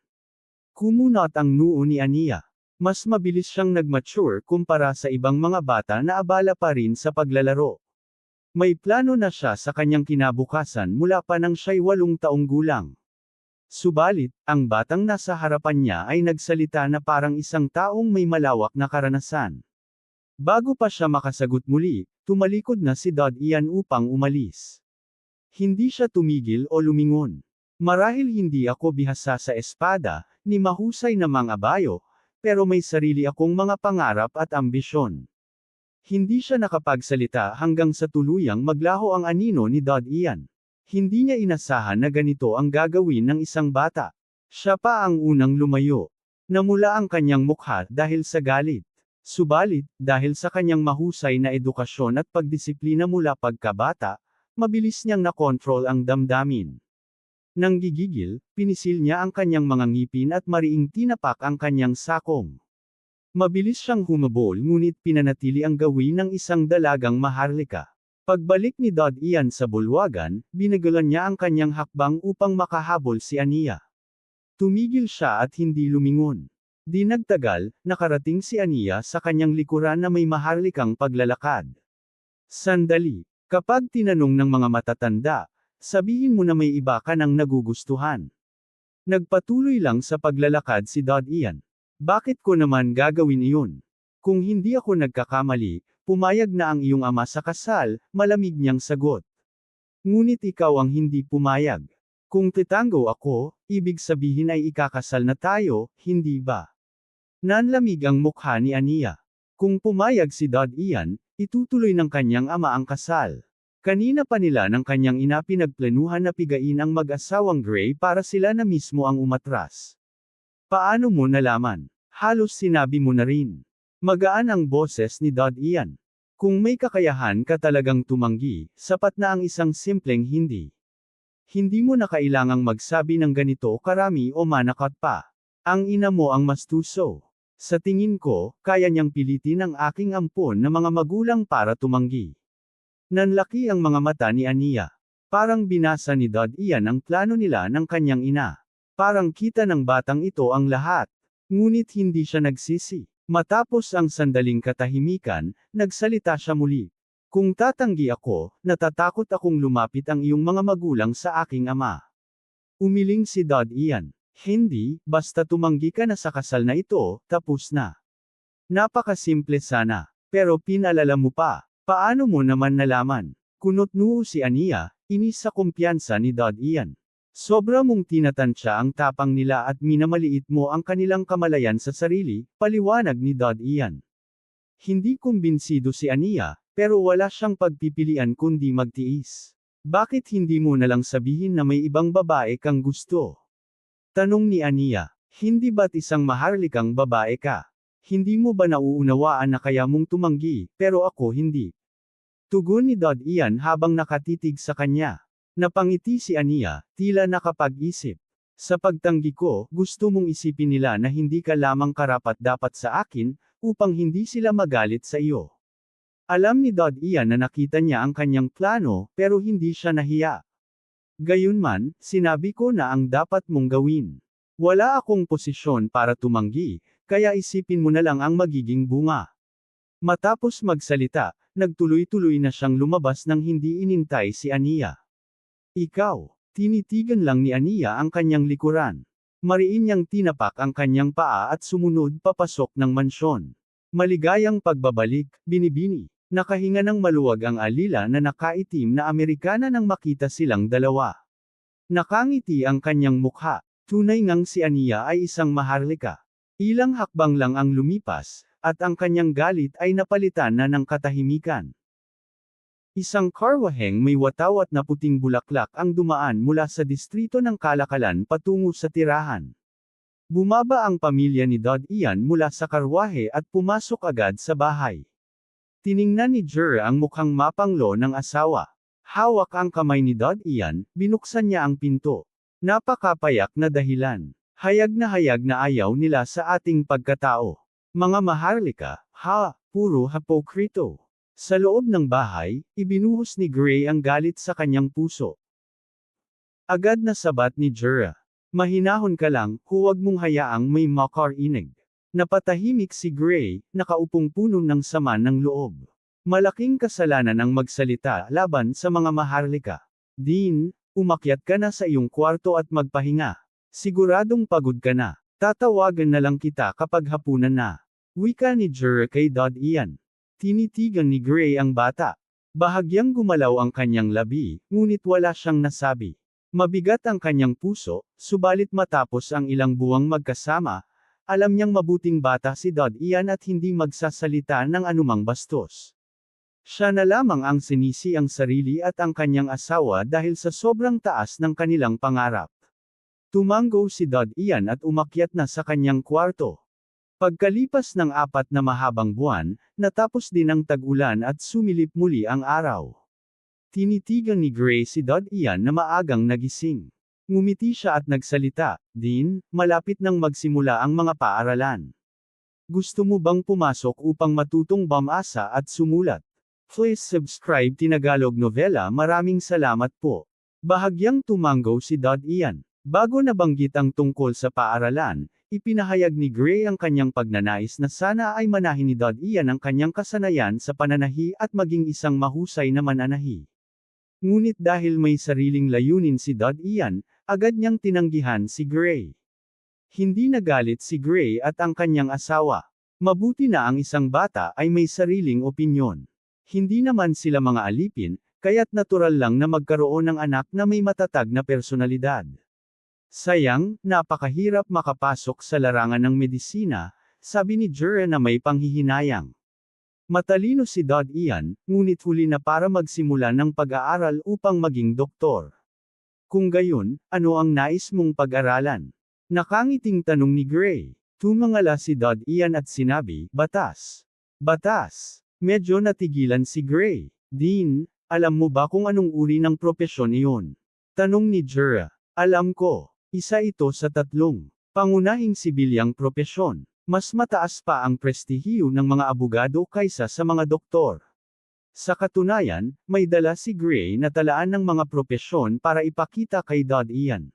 Kumunot ang noo ni Aniya. Mas mabilis siyang nag-mature kumpara sa ibang mga bata na abala pa rin sa paglalaro. May plano na siya sa kanyang kinabukasan mula pa nang siya'y 8 taong gulang. Subalit, ang batang nasa harapan niya ay nagsalita na parang isang taong may malawak na karanasan. Bago pa siya makasagot muli, tumalikod na si Dod iyan upang umalis. Hindi siya tumigil o lumingon. Marahil hindi ako bihasa sa espada, ni mahusay na mga bayo, pero may sarili akong mga pangarap at ambisyon. Hindi siya nakapagsalita hanggang sa tuluyang maglaho ang anino ni Dod iyan. Hindi niya inasahan na ganito ang gagawin ng isang bata. Siya pa ang unang lumayo. Namula ang kanyang mukha dahil sa galit. Subalit, dahil sa kanyang mahusay na edukasyon at pagdisiplina mula pagkabata, mabilis niyang nakontrol ang damdamin. Nang gigigil, pinisil niya ang kanyang mga ngipin at mariing tinapak ang kanyang sakong. Mabilis siyang humabol ngunit pinanatili ang gawin ng isang dalagang maharlika. Pagbalik ni Dod iyan sa bulwagan, binagalan niya ang kanyang hakbang upang makahabol si Aniya. Tumigil siya at hindi lumingon. Di nagtagal, nakarating si Aniya sa kanyang likuran na may maharlikang paglalakad. Sandali, kapag tinanong ng mga matatanda, sabihin mo na may iba ka nang nagugustuhan. Nagpatuloy lang sa paglalakad si Dod iyan. Bakit ko naman gagawin iyon? Kung hindi ako nagkakamali, pumayag na ang iyong ama sa kasal, malamig niyang sagot. Ngunit ikaw ang hindi pumayag. Kung titango ako, ibig sabihin ay ikakasal na tayo, hindi ba? Nanlamig ang mukha ni Aniya. Kung pumayag si Dod iyan, itutuloy ng kanyang ama ang kasal. Kanina pa nila ng kanyang ina pinagplanuhan na pigain ang mag-asawang Gray para sila na mismo ang umatras. Paano mo nalaman? Halos sinabi mo na rin. Magaan ang boses ni Dod iyan. Kung may kakayahan ka talagang tumanggi, sapat na ang isang simpleng hindi. Hindi mo na kailangang magsabi ng ganito karami o manakot pa. Ang ina mo ang mastuso. Sa tingin ko, kaya niyang pilitin ang aking ampon na mga magulang para tumanggi. Nanlaki ang mga mata ni Aniya. Parang binasa ni Dod iyan ang plano nila ng kanyang ina. Parang kita ng batang ito ang lahat. Ngunit hindi siya nagsisi. Matapos ang sandaling katahimikan, nagsalita siya muli. Kung tatanggi ako, natatakot akong lumapit ang iyong mga magulang sa aking ama. Umiling si Dod iyan. Hindi, basta tumanggi ka na sa kasal na ito, tapos na. Napakasimple sana. Pero pinalala mo pa. Paano mo naman nalaman? Kunot noo si Aniya, inis sa kumpiyansa ni Dod iyan. Sobra mong tinatansya ang tapang nila at minamaliit mo ang kanilang kamalayan sa sarili, paliwanag ni Dod iyan. Hindi kumbinsido si Aniya, pero wala siyang pagpipilian kundi magtiis. Bakit hindi mo nalang sabihin na may ibang babae kang gusto? Tanong ni Ania. Hindi ba't isang maharlikang babae ka? Hindi mo ba nauunawaan na kaya mong tumanggi, pero ako hindi? Tugon ni Dod Ian habang nakatitig sa kanya. Napangiti si Ania, tila nakapag-isip. Sa pagtanggi ko, gusto mong isipin nila na hindi ka lamang karapat-dapat sa akin, upang hindi sila magalit sa iyo. Alam ni Dod Ian na nakita niya ang kanyang plano, pero hindi siya nahiya. Gayunman, sinabi ko na ang dapat mong gawin. Wala akong posisyon para tumanggi, kaya isipin mo na lang ang magiging bunga. Matapos magsalita, nagtuloy-tuloy na siyang lumabas nang hindi inintay si Ania. Ikaw, tinitigan lang ni Ania ang kanyang likuran. Mariin niyang tinapak ang kanyang paa at sumunod papasok ng mansyon. Maligayang pagbabalik, binibini. Nakahinga ng maluwag ang alila na nakaitim na Amerikana nang makita silang dalawa. Nakangiti ang kanyang mukha. Tunay ngang si Ania ay isang maharlika. Ilang hakbang lang ang lumipas, at ang kanyang galit ay napalitan na ng katahimikan. Isang karwaheng may watawat na puting bulaklak ang dumaan mula sa distrito ng Kalakalan patungo sa tirahan. Bumaba ang pamilya ni Dod Ian mula sa karwahe at pumasok agad sa bahay. Tiningnan ni Jer ang mukhang mapanglo ng asawa. Hawak ang kamay ni Dod Ian, binuksan niya ang pinto. Napakapayak na dahilan. Hayag na ayaw nila sa ating pagkatao. Mga maharlika, puro hapokrito. Sa loob ng bahay, ibinuhos ni Gray ang galit sa kanyang puso. Agad na sabat ni Jura. Mahinahon ka lang, huwag mong hayaang may makarinig. Napatahimik si Gray, nakaupong puno ng sama ng loob. Malaking kasalanan ang magsalita laban sa mga maharlika. Dean, umakyat ka na sa iyong kwarto at magpahinga. Siguradong pagod ka na. Tatawagan na lang kita kapag hapunan na. Wika ni Jura kay Dod Ian. Tinitigan ni Gray ang bata. Bahagyang gumalaw ang kanyang labi, ngunit wala siyang nasabi. Mabigat ang kanyang puso, subalit matapos ang ilang buwang magkasama, alam niyang mabuting bata si Dod Ian at hindi magsasalita ng anumang bastos. Siya na lamang ang sinisi ang sarili at ang kanyang asawa dahil sa sobrang taas ng kanilang pangarap. Tumango si Dod Ian at umakyat na sa kanyang kwarto. Pagkalipas ng 4 na mahabang buwan, natapos din ang tag-ulan at sumilip muli ang araw. Tinitigan ni Gray si Dod Ian na maagang nagising. Ngumiti siya at nagsalita, Dean, malapit nang magsimula ang mga paaralan. Gusto mo bang pumasok upang matutong bumasa at sumulat? Please subscribe Tinagalog Novela. Maraming salamat po. Bahagyang tumango si Dod Ian. Bago nabanggit ang tungkol sa paaralan, ipinahayag ni Gray ang kanyang pagnanais na sana ay manahin ni Dod Ian ang kanyang kasanayan sa pananahi at maging isang mahusay na mananahi. Ngunit dahil may sariling layunin si Dod Ian, agad niyang tinanggihan si Gray. Hindi nagalit si Gray at ang kanyang asawa. Mabuti na ang isang bata ay may sariling opinyon. Hindi naman sila mga alipin, kaya't natural lang na magkaroon ng anak na may matatag na personalidad. Sayang, napakahirap makapasok sa larangan ng medisina, sabi ni Jura na may panghihinayang. Matalino si Dod Ian, ngunit huli na para magsimula ng pag-aaral upang maging doktor. Kung gayon, ano ang nais mong pag-aralan? Nakangiting tanong ni Gray. Tumangala si Dod Ian at sinabi, Batas. Batas. Medyo natigilan si Gray. Dean, alam mo ba kung anong uri ng propesyon iyon? Tanong ni Jura. Alam ko. Isa ito sa 3 pangunahing sibilyang propesyon. Mas mataas pa ang prestihiyo ng mga abogado kaysa sa mga doktor. Sa katunayan, may dala si Gray na talaan ng mga propesyon para ipakita kay Dod Ian.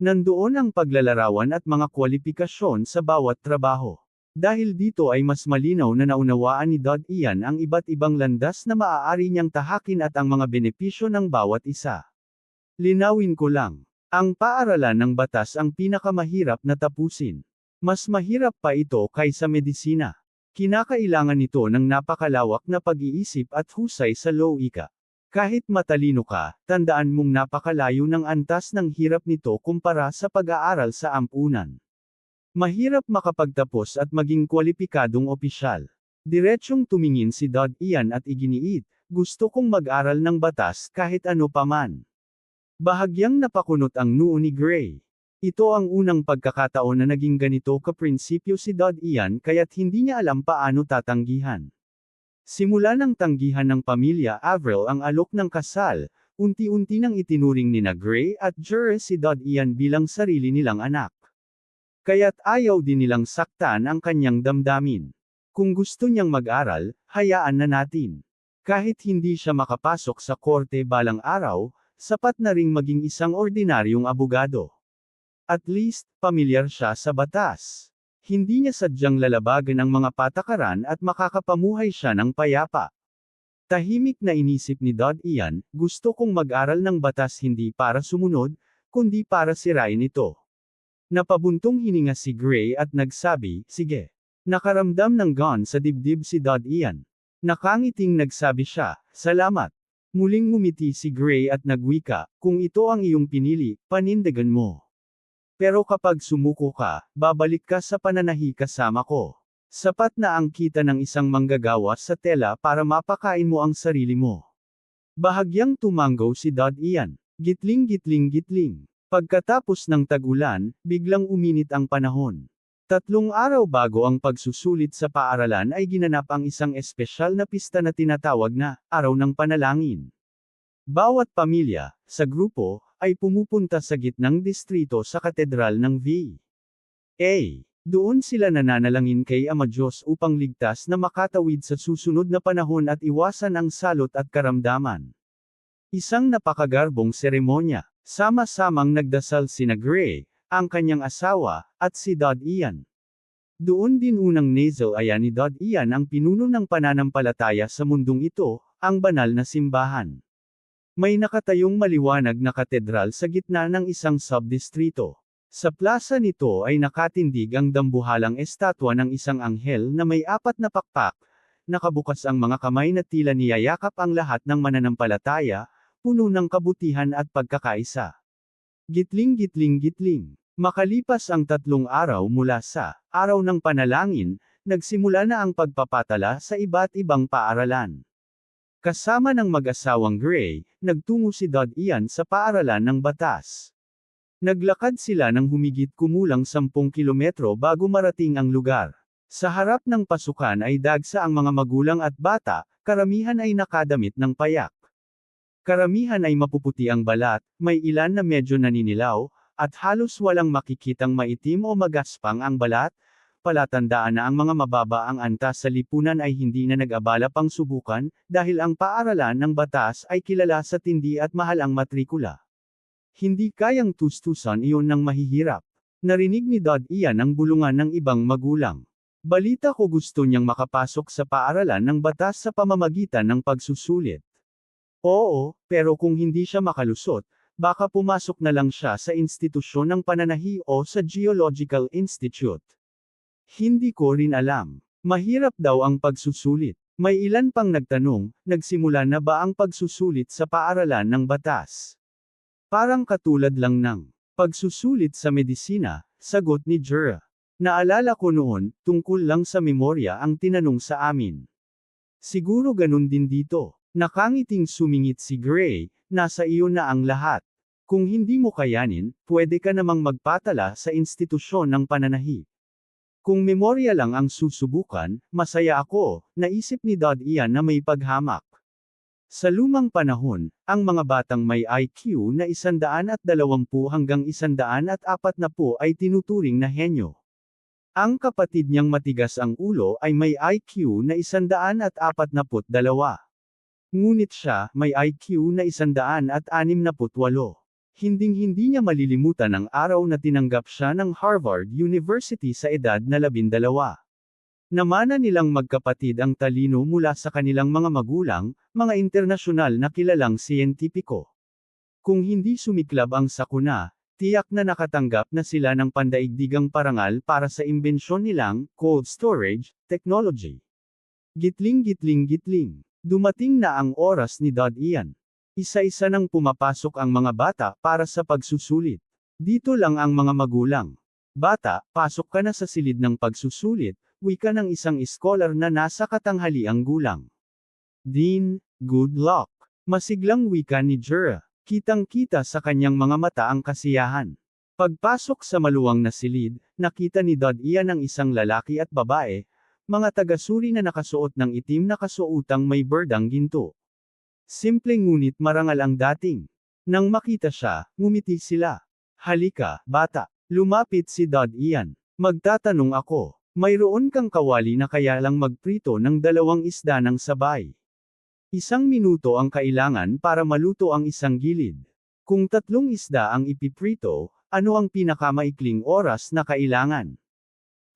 Nandoon ang paglalarawan at mga kwalifikasyon sa bawat trabaho. Dahil dito ay mas malinaw na naunawaan ni Dod Ian ang iba't ibang landas na maaari niyang tahakin at ang mga benepisyo ng bawat isa. Linawin ko lang, ang paaralan ng batas ang pinakamahirap na tapusin. Mas mahirap pa ito kaysa medisina. Kinakailangan nito ng napakalawak na pag-iisip at husay sa lowika. Kahit matalino ka, tandaan mong napakalayo ng antas ng hirap nito kumpara sa pag-aaral sa ampunan. Mahirap makapagtapos at maging kwalipikadong opisyal. Diretsyong tumingin si Dod Ian at iginiit, gusto kong mag-aral ng batas kahit ano paman. Bahagyang napakunot ang noo ni Gray. Ito ang unang pagkakataon na naging ganito kaprinsipyo si Dod Ian kaya't hindi niya alam paano tatanggihan. Simula ng tanggihan ng pamilya Avril ang alok ng kasal, unti-unti nang itinuring nina Gray at Jure si Dod Ian bilang sarili nilang anak. Kaya't ayaw din nilang saktan ang kanyang damdamin. Kung gusto niyang mag-aral, hayaan na natin. Kahit hindi siya makapasok sa korte balang araw, sapat na ring maging isang ordinaryong abogado. At least, pamilyar siya sa batas. Hindi niya sadyang lalabagan ang mga patakaran at makakapamuhay siya ng payapa. Tahimik na inisip ni Dod Ian, gusto kong mag-aral ng batas hindi para sumunod, kundi para sirain ito. Napabuntong hininga si Gray at nagsabi, sige. Nakaramdam ng gun sa dibdib si Dod Ian. Nakangiting nagsabi siya, salamat. Muling ngumiti si Gray at nagwika, kung ito ang iyong pinili, panindigan mo. Pero kapag sumuko ka, babalik ka sa pananahi kasama ko. Sapat na ang kita ng isang manggagawa sa tela para mapakain mo ang sarili mo. Bahagyang tumanggo si Dod Ian. Gitling gitling gitling. Pagkatapos ng tag-ulan, biglang uminit ang panahon. 3 araw bago ang pagsusulit sa paaralan ay ginanap ang isang espesyal na pista na tinatawag na Araw ng Panalangin. Bawat pamilya, sa grupo, ay pumupunta sa gitnang distrito sa katedral ng V.A. Doon sila nananalangin kay Ama Diyos upang ligtas na makatawid sa susunod na panahon at iwasan ang salot at karamdaman. Isang napakagarbong seremonya, sama-samang nagdasal sina Gray, ang kanyang asawa, at si Dod Ian. Doon din unang nasal-aya ni Dod Ian ang pinuno ng pananampalataya sa mundong ito, ang banal na simbahan. May nakatayong maliwanag na katedral sa gitna ng isang subdistrito. Sa plaza nito ay nakatindig ang dambuhalang estatwa ng isang anghel na may 4 na pakpak, nakabukas ang mga kamay na tila niyayakap ang lahat ng mananampalataya, puno ng kabutihan at pagkakaisa. Gitling gitling gitling. Makalipas ang 3 araw mula sa Araw ng Panalangin, nagsimula na ang pagpapatala sa iba't ibang paaralan. Kasama ng mag-asawang Gray, nagtungo si Dod Ian sa paaralan ng batas. Naglakad sila ng humigit kumulang 10 kilometro bago marating ang lugar. Sa harap ng pasukan ay dagsa ang mga magulang at bata, karamihan ay nakadamit ng payak. Karamihan ay mapuputi ang balat, may ilan na medyo naninilaw, at halos walang makikitang maitim o magaspang ang balat, palatandaan na ang mga mababa ang antas sa lipunan ay hindi na nag-abala pang subukan, dahil ang paaralan ng batas ay kilala sa tindi at mahal ang matrikula. Hindi kayang tustusan iyon ng mahihirap. Narinig ni Dod Ian ang bulungan ng ibang magulang. Balita ko gusto niyang makapasok sa paaralan ng batas sa pamamagitan ng pagsusulit. Oo, pero kung hindi siya makalusot, baka pumasok na lang siya sa institusyon ng pananahi o sa Geological Institute. Hindi ko rin alam. Mahirap daw ang pagsusulit. May ilan pang nagtanong, nagsimula na ba ang pagsusulit sa paaralan ng batas? Parang katulad lang ng pagsusulit sa medisina, sagot ni Jura. Naalala ko noon, tungkol lang sa memorya ang tinanong sa amin. Siguro ganun din dito. Nakangiting sumingit si Gray, nasa iyo na ang lahat. Kung hindi mo kayanin, pwede ka namang magpatala sa institusyon ng pananahi. Kung memorya lang ang susubukan, masaya ako, naisip ni Dod Ian na may paghamak. Sa lumang panahon, ang mga batang may IQ na 120 hanggang 140 ay tinuturing na henyo. Ang kapatid niyang matigas ang ulo ay may IQ na 142. Ngunit siya, may IQ na 168. Hinding-hindi niya malilimutan ang araw na tinanggap siya ng Harvard University sa edad na 12. Namana nilang magkapatid ang talino mula sa kanilang mga magulang, mga internasyonal na kilalang siyentipiko. Kung hindi sumiklab ang sakuna, tiyak na nakatanggap na sila ng pandaigdigang parangal para sa imbensyon nilang cold storage technology. Gitling gitling gitling. Dumating na ang oras ni Dod Ian. Isa-isa nang pumapasok ang mga bata para sa pagsusulit. Dito lang ang mga magulang. Bata, pasok ka na sa silid ng pagsusulit, wika ng isang scholar na nasa katanghaliang gulang. Dean, good luck. Masiglang wika ni Jura. Kitang-kita sa kanyang mga mata ang kasiyahan. Pagpasok sa maluwang na silid, nakita ni Ian ang isang lalaki at babae, mga taga-suri na nakasuot ng itim na kasuotang may berdang ginto. Simpleng ngunit marangal ang dating. Nang makita siya, ngumiti sila. Halika, bata. Lumapit si Ian. Magtatanong ako. Mayroon kang kawali na kaya lang magprito ng 2 isda ng sabay. 1 minuto ang kailangan para maluto ang isang gilid. Kung 3 isda ang ipiprito, ano ang pinakamaikling oras na kailangan?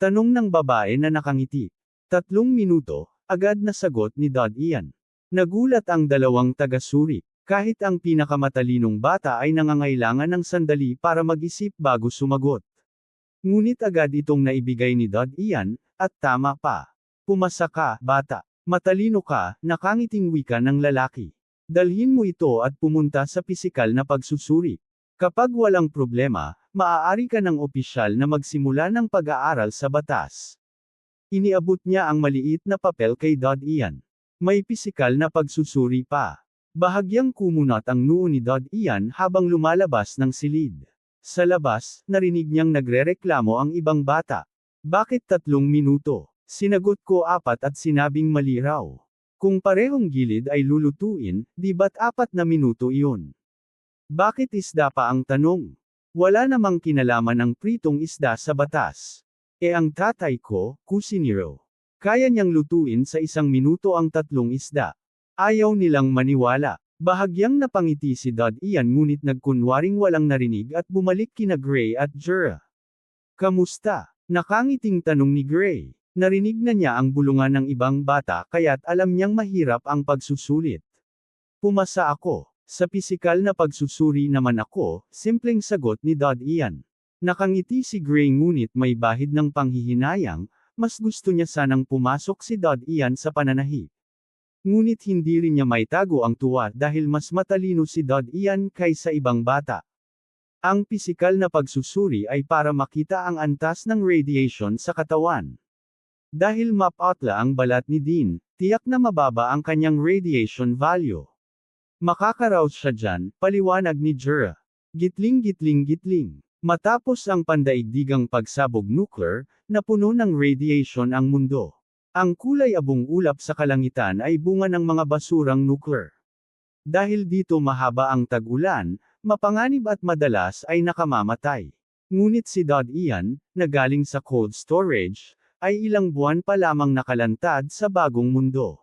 Tanong ng babae na nakangiti. 3 minuto, agad na sagot ni Ian. Nagulat ang 2 taga-suri. Kahit ang pinakamatalinong bata ay nangangailangan ng sandali para mag-isip bago sumagot. Ngunit agad itong naibigay ni Ian, at tama pa. Pumasa ka, bata. Matalino ka, nakangiting wika ng lalaki. Dalhin mo ito at pumunta sa pisikal na pagsusuri. Kapag walang problema, maaari ka ng opisyal na magsimula ng pag-aaral sa batas. Iniabot niya ang maliit na papel kay Ian. May pisikal na pagsusuri pa. Bahagyang kumunat ang noo ni Ian habang lumalabas ng silid. Sa labas, narinig niyang nagrereklamo ang ibang bata. Bakit 3 minuto? Sinagot ko 4 at sinabing mali raw. Kung parehong gilid ay lulutuin, di ba't 4 na minuto iyon? Bakit isda pa ang tanong? Wala namang kinalaman ang pritong isda sa batas. Ang tatay ko, kusinero. Kaya niyang lutuin sa 1 minuto ang 3 isda. Ayaw nilang maniwala. Bahagyang napangiti si Ian ngunit nagkunwaring walang narinig at bumalik kina Gray at Jura. Kamusta? Nakangiting tanong ni Gray. Narinig na niya ang bulungan ng ibang bata kaya't alam niyang mahirap ang pagsusulit. Pumasa ako. Sa pisikal na pagsusuri naman ako, simpleng sagot ni Ian. Nakangiti si Gray ngunit may bahid ng panghihinayang, mas gusto niya sanang pumasok si Ian sa pananahi. Ngunit hindi rin niya maitago ang tuwa dahil mas matalino si Ian kaysa ibang bata. Ang pisikal na pagsusuri ay para makita ang antas ng radiation sa katawan. Dahil mapatla ang balat ni Dean, tiyak na mababa ang kanyang radiation value. Makakaraos siya dyan, paliwanag ni Jura. Gitling. Matapos ang pandaigdigang pagsabog nuclear, napuno ng radiation ang mundo. Ang kulay abong ulap sa kalangitan ay bunga ng mga basurang nuclear. Dahil dito mahaba ang tag-ulan, mapanganib at madalas ay nakamamatay. Ngunit si Ian, na galing sa cold storage, ay ilang buwan pa lamang nakalantad sa bagong mundo.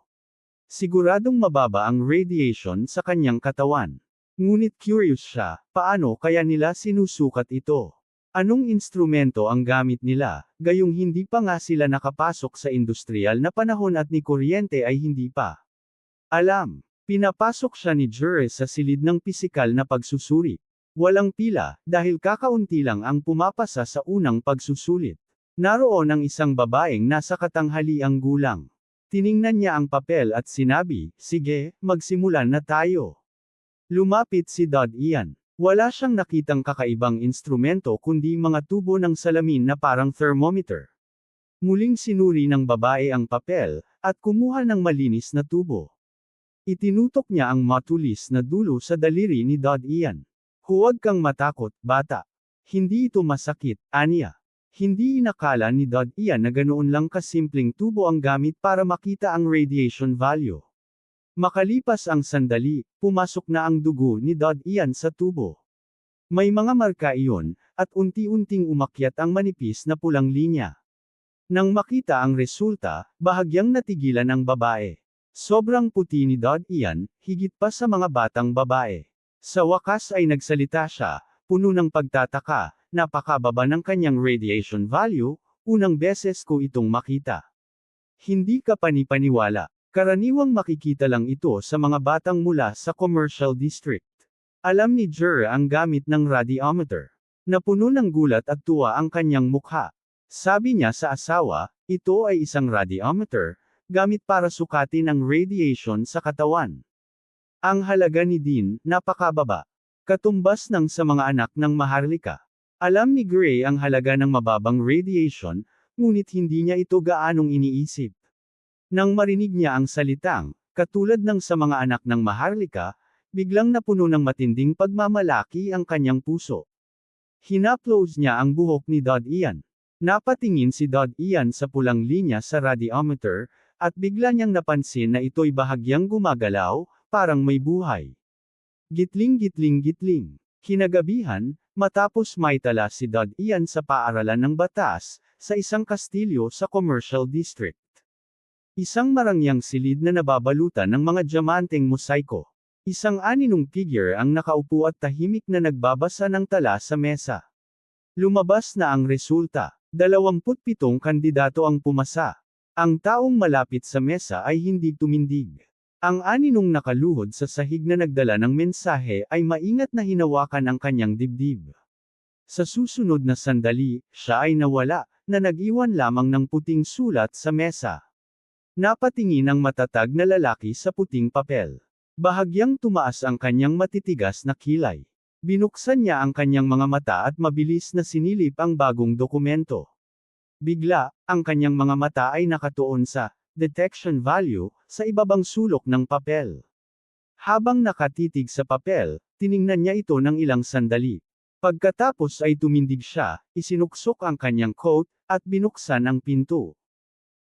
Siguradong mababa ang radiation sa kanyang katawan. Ngunit curious siya, paano kaya nila sinusukat ito? Anong instrumento ang gamit nila, gayong hindi pa nga sila nakapasok sa industrial na panahon at ni kuryente ay hindi pa alam. Pinapasok siya ni Jure sa silid ng pisikal na pagsusuri. Walang pila, dahil kakaunti lang ang pumapasa sa unang pagsusulit. Naroon ang isang babaeng nasa katanghaliang gulang. Tiningnan niya ang papel at sinabi, sige, magsimulan na tayo. Lumapit si Ian. Wala siyang nakitang kakaibang instrumento kundi mga tubo ng salamin na parang thermometer. Muling sinuri ng babae ang papel, at kumuha ng malinis na tubo. Itinutok niya ang matulis na dulo sa daliri ni Ian. Huwag kang matakot, bata. Hindi ito masakit, aniya. Hindi inakala ni Ian na ganoon lang kasimpleng tubo ang gamit para makita ang radiation value. Makalipas ang sandali, pumasok na ang dugo ni Ian sa tubo. May mga marka iyon, at unti-unting umakyat ang manipis na pulang linya. Nang makita ang resulta, bahagyang natigilan ang babae. Sobrang puti ni Ian, higit pa sa mga batang babae. Sa wakas ay nagsalita siya, puno ng pagtataka, napakababa ng kanyang radiation value, unang beses ko itong makita. Hindi ka panipaniwala. Karaniwang makikita lang ito sa mga batang mula sa commercial district. Alam ni Jure ang gamit ng radiometer. Napuno ng gulat at tuwa ang kanyang mukha. Sabi niya sa asawa, ito ay isang radiometer, gamit para sukatin ang radiation sa katawan. Ang halaga ni Dean, napakababa. Katumbas ng sa mga anak ng Maharlika. Alam ni Gray ang halaga ng mababang radiation, ngunit hindi niya ito gaanong iniisip. Nang marinig niya ang salitang, katulad ng sa mga anak ng Maharlika, biglang napuno ng matinding pagmamalaki ang kanyang puso. Hinaplos niya ang buhok ni Dod Ian. Napatingin si Dod Ian sa pulang linya sa radiometer, at bigla niyang napansin na ito'y bahagyang gumagalaw, parang may buhay. Gitling gitling gitling. Kinagabihan, matapos maitala si Dod Ian sa paaralan ng batas, sa isang kastilyo sa Commercial District. Isang marangyang silid na nababalutan ng mga diamanteng mosaiko. Isang aninong figure ang nakaupo at tahimik na nagbabasa ng tala sa mesa. Lumabas na ang resulta. 27 kandidato ang pumasa. Ang taong malapit sa mesa ay hindi tumindig. Ang aninong nakaluhod sa sahig na nagdala ng mensahe ay maingat na hinawakan ang kanyang dibdib. Sa susunod na sandali, siya ay nawala, na nag-iwan lamang ng puting sulat sa mesa. Napatingin ang matatag na lalaki sa puting papel. Bahagyang tumaas ang kanyang matitigas na kilay. Binuksan niya ang kanyang mga mata at mabilis na sinilip ang bagong dokumento. Bigla, ang kanyang mga mata ay nakatuon sa detection value sa ibabang sulok ng papel. Habang nakatitig sa papel, tiningnan niya ito ng ilang sandali. Pagkatapos ay tumindig siya, isinuksok ang kanyang coat, at binuksan ang pinto.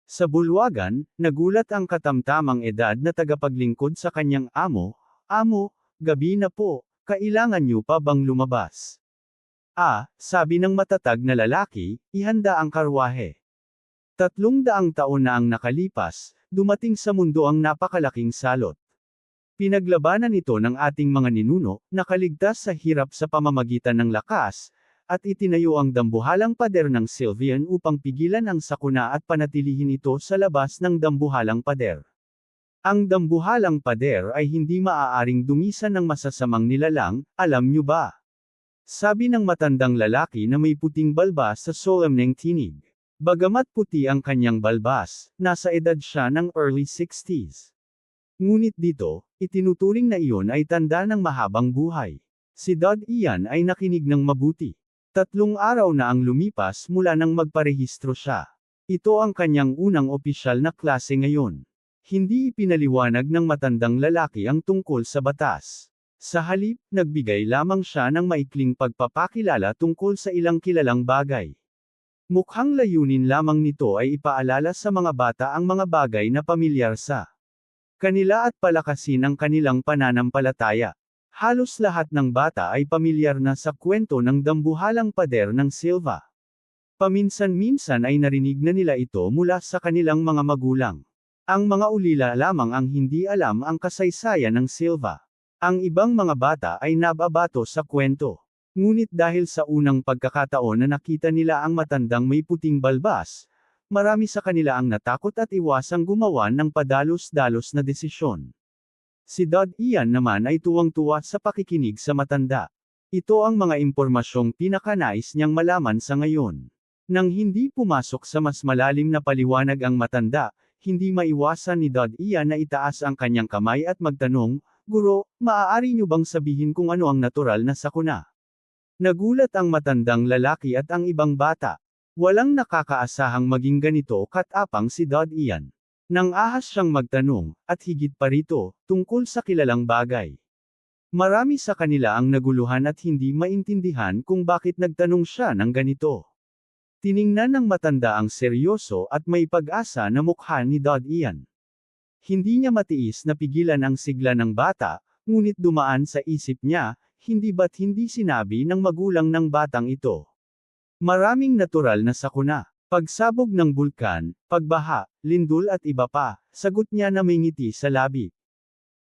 Sa bulwagan, nagulat ang katamtamang edad na tagapaglingkod sa kanyang amo, "Amo, gabi na po, kailangan niyo pa bang lumabas?" Sabi ng matatag na lalaki, "Ihanda ang karwahe." 300 taon na ang nakalipas, dumating sa mundo ang napakalaking salot. Pinaglabanan ito ng ating mga ninuno, nakaligtas sa hirap sa pamamagitan ng lakas, at itinayo ang dambuhalang pader ng Sylvian upang pigilan ang sakuna at panatilihin ito sa labas ng dambuhalang pader. Ang dambuhalang pader ay hindi maaaring dumisan ng masasamang nilalang, alam nyo ba? Sabi ng matandang lalaki na may puting balbas sa solemneng tinig. Bagamat puti ang kanyang balbas, nasa edad siya ng early 60s. Ngunit dito, itinuturing na iyon ay tanda ng mahabang buhay. Si Dod Ian ay nakinig ng mabuti. 3 araw na ang lumipas mula nang magparehistro siya. Ito ang kanyang unang opisyal na klase ngayon. Hindi ipinaliwanag ng matandang lalaki ang tungkol sa batas. Sa halip, nagbigay lamang siya ng maikling pagpapakilala tungkol sa ilang kilalang bagay. Mukhang layunin lamang nito ay ipaalala sa mga bata ang mga bagay na pamilyar sa kanila at palakasin ang kanilang pananampalataya. Halos lahat ng bata ay pamilyar na sa kwento ng dambuhalang pader ng Silva. Paminsan-minsan ay narinig na nila ito mula sa kanilang mga magulang. Ang mga ulila lamang ang hindi alam ang kasaysayan ng Silva. Ang ibang mga bata ay nababato sa kwento. Ngunit dahil sa unang pagkakataon na nakita nila ang matandang may puting balbas, marami sa kanila ang natakot at iwasang gumawa ng padalos-dalos na desisyon. Si Dod Ian naman ay tuwang-tuwa sa pakikinig sa matanda. Ito ang mga impormasyong pinakanais niyang malaman sa ngayon. Nang hindi pumasok sa mas malalim na paliwanag ang matanda, hindi maiwasan ni Dod Ian na itaas ang kanyang kamay at magtanong, "Guro, maaari niyo bang sabihin kung ano ang natural na sakuna?" Nagulat ang matandang lalaki at ang ibang bata. Walang nakakaasahang maging ganito katapang si Dod Ian. Nang ahas siyang magtanong, at higit pa rito, tungkol sa kilalang bagay. Marami sa kanila ang naguluhan at hindi maintindihan kung bakit nagtanong siya ng ganito. Tiningnan ng matanda ang seryoso at may pag-asa na mukha ni Dod Ian. Hindi niya matiis na pigilan ang sigla ng bata, ngunit dumaan sa isip niya, hindi ba't hindi sinabi ng magulang ng batang ito. Maraming natural na sakuna. Pagsabog ng bulkan, pagbaha, lindol at iba pa, sagot niya na may ngiti sa labi.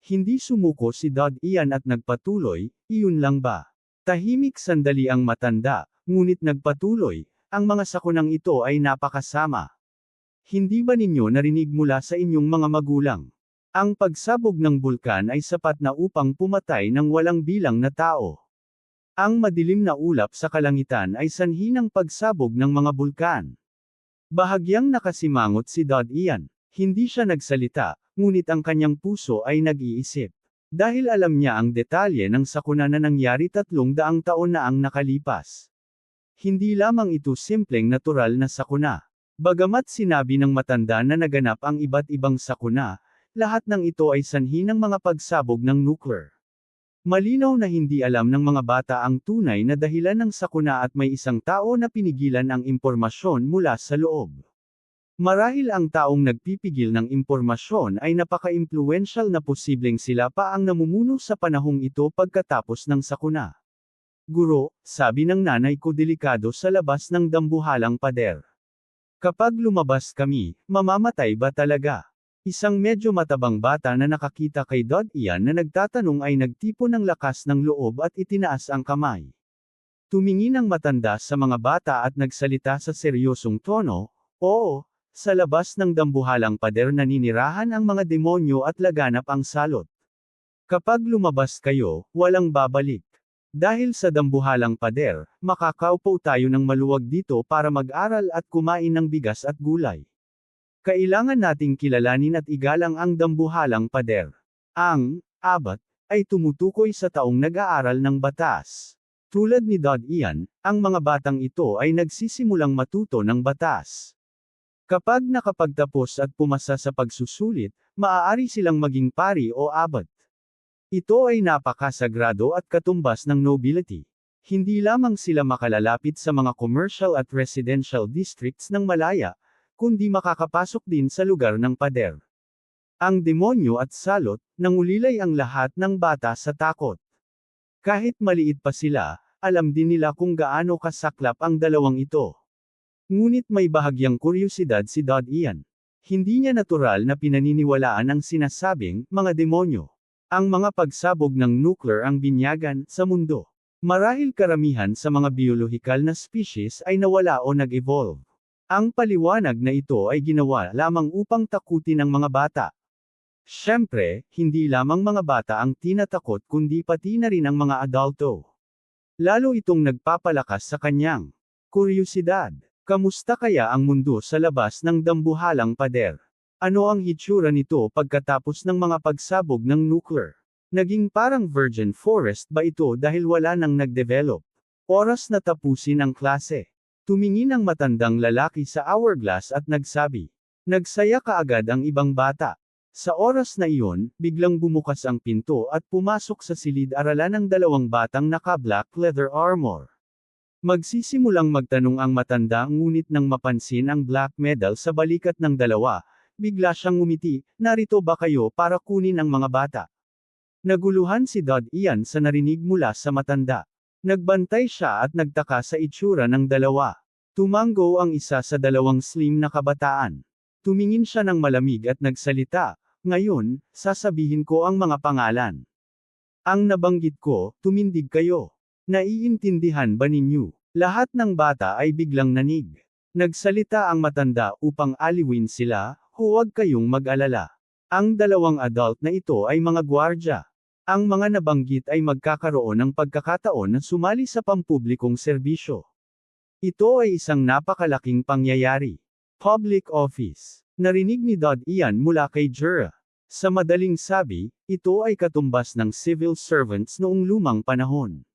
Hindi sumuko si Dod Ian at nagpatuloy, "Iyon lang ba?" Tahimik sandali ang matanda, ngunit nagpatuloy, "Ang mga sakunang ito ay napakasama. Hindi ba ninyo narinig mula sa inyong mga magulang? Ang pagsabog ng bulkan ay sapat na upang pumatay ng walang bilang na tao. Ang madilim na ulap sa kalangitan ay sanhi ng pagsabog ng mga bulkan." Bahagyang nakasimangot si Dod Ian. Hindi siya nagsalita, ngunit ang kanyang puso ay nag-iisip. Dahil alam niya ang detalye ng sakuna na nangyari 300 taon na ang nakalipas. Hindi lamang ito simpleng natural na sakuna. Bagamat sinabi ng matanda na naganap ang iba't ibang sakuna, lahat ng ito ay sanhi ng mga pagsabog ng nuclear. Malinaw na hindi alam ng mga bata ang tunay na dahilan ng sakuna at may isang tao na pinigilan ang impormasyon mula sa loob. Marahil ang taong nagpipigil ng impormasyon ay napaka-impluwensyal na posibleng sila pa ang namumuno sa panahong ito pagkatapos ng sakuna. Guro, sabi ng nanay ko delikado sa labas ng dambuhalang pader. Kapag lumabas kami, mamamatay ba talaga? Isang medyo matabang bata na nakakita kay Dad Ian na nagtatanong ay nagtipon ng lakas ng loob at itinaas ang kamay. Tumingin ang matanda sa mga bata at nagsalita sa seryosong tono, "Oo, sa labas ng dambuhalang pader naninirahan ang mga demonyo at laganap ang salot. Kapag lumabas kayo, walang babalik. Dahil sa dambuhalang pader, makakaupo tayo ng maluwag dito para mag-aral at kumain ng bigas at gulay. Kailangan nating kilalanin at igalang ang dambuhalang pader. Ang abat ay tumutukoy sa taong nag-aaral ng batas. Tulad ni Dad Ian, ang mga batang ito ay nagsisimulang matuto ng batas. Kapag nakapagtapos at pumasa sa pagsusulit, maaari silang maging pari o abat. Ito ay napakasagrado at katumbas ng nobility. Hindi lamang sila makalalapit sa mga commercial at residential districts ng Malaya, kundi makakapasok din sa lugar ng pader. Ang demonyo at salot, nangulilay ang lahat ng bata sa takot. Kahit maliit pa sila, alam din nila kung gaano kasaklap ang dalawang ito. Ngunit may bahagyang kuryosidad si Dad Ian. Hindi niya natural na pinaniniwalaan ang sinasabing, mga demonyo. Ang mga pagsabog ng nuclear ang binyagan sa mundo. Marahil karamihan sa mga biolohikal na species ay nawala o nag-evolve. Ang paliwanag na ito ay ginawa lamang upang takutin ang mga bata. Siyempre, hindi lamang mga bata ang tinatakot kundi pati na rin ang mga adulto. Lalo itong nagpapalakas sa kanyang kuryosidad. Kamusta kaya ang mundo sa labas ng dambuhalang pader? Ano ang hitsura nito pagkatapos ng mga pagsabog ng nuclear? Naging parang virgin forest ba ito dahil wala nang nagdevelop? Oras na tapusin ang klase. Tumingin ang matandang lalaki sa hourglass at nagsabi. Nagsaya kaagad ang ibang bata. Sa oras na iyon, biglang bumukas ang pinto at pumasok sa silid-aralan ng dalawang batang naka-black leather armor. Magsisimulang magtanong ang matanda ngunit nang mapansin ang black medal sa balikat ng dalawa, bigla siyang ngumiti, narito ba kayo para kunin ang mga bata? Naguluhan si Dad Ian sa narinig mula sa matanda. Nagbantay siya at nagtaka sa itsura ng dalawa. Tumango ang isa sa dalawang slim na kabataan. Tumingin siya ng malamig at nagsalita, ngayon, sasabihin ko ang mga pangalan. Ang nabanggit ko, tumindig kayo. Naiintindihan ba ninyo? Lahat ng bata ay biglang nanig. Nagsalita ang matanda upang aliwin sila, huwag kayong mag-alala. Ang dalawang adult na ito ay mga gwardya. Ang mga nabanggit ay magkakaroon ng pagkakataon na sumali sa pampublikong serbisyo. Ito ay isang napakalaking pangyayari. Public office. Narinig ni Dad Ian mula kay Jura. Sa madaling sabi, ito ay katumbas ng civil servants noong lumang panahon.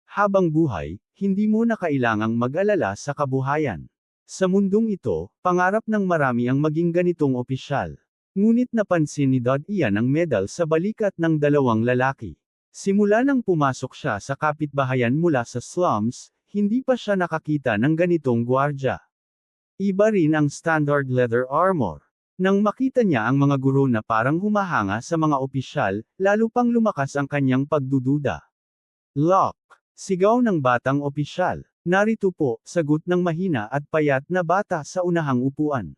Habang buhay, hindi mo na kailangang mag-alala sa kabuhayan. Sa mundong ito, pangarap ng marami ang maging ganitong opisyal. Ngunit napansin ni Dad Ian ang medal sa balikat ng dalawang lalaki. Simula nang pumasok siya sa kapitbahayan mula sa slums, hindi pa siya nakakita ng ganitong gwardya. Iba rin ang standard leather armor. Nang makita niya ang mga guro na parang humahanga sa mga opisyal, lalo pang lumakas ang kanyang pagdududa. Lock! Sigaw ng batang opisyal. Narito po, sagot ng mahina at payat na bata sa unahang upuan.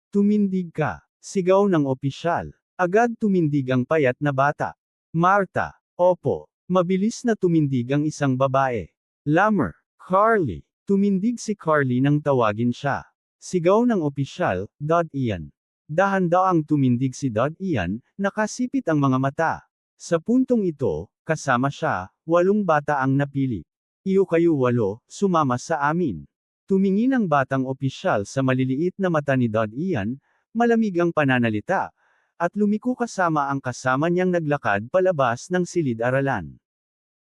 Tumindig ka, sigaw ng opisyal. Agad tumindig ang payat na bata. Marta, opo. Mabilis na tumindig ang isang babae. Lamer, Carly. Tumindig si Carly nang tawagin siya. Sigaw ng opisyal, Dad Ian. Dahan-daang tumindig si Dad Ian, nakasipit ang mga mata. Sa puntong ito, kasama siya, 8 bata ang napili. Iyo kayo 8, sumama sa amin. Tumingin ang batang opisyal sa maliliit na mata ni Dad Ian, malamig ang pananalita, at lumiko kasama ang kasama niyang naglakad palabas ng silid-aralan.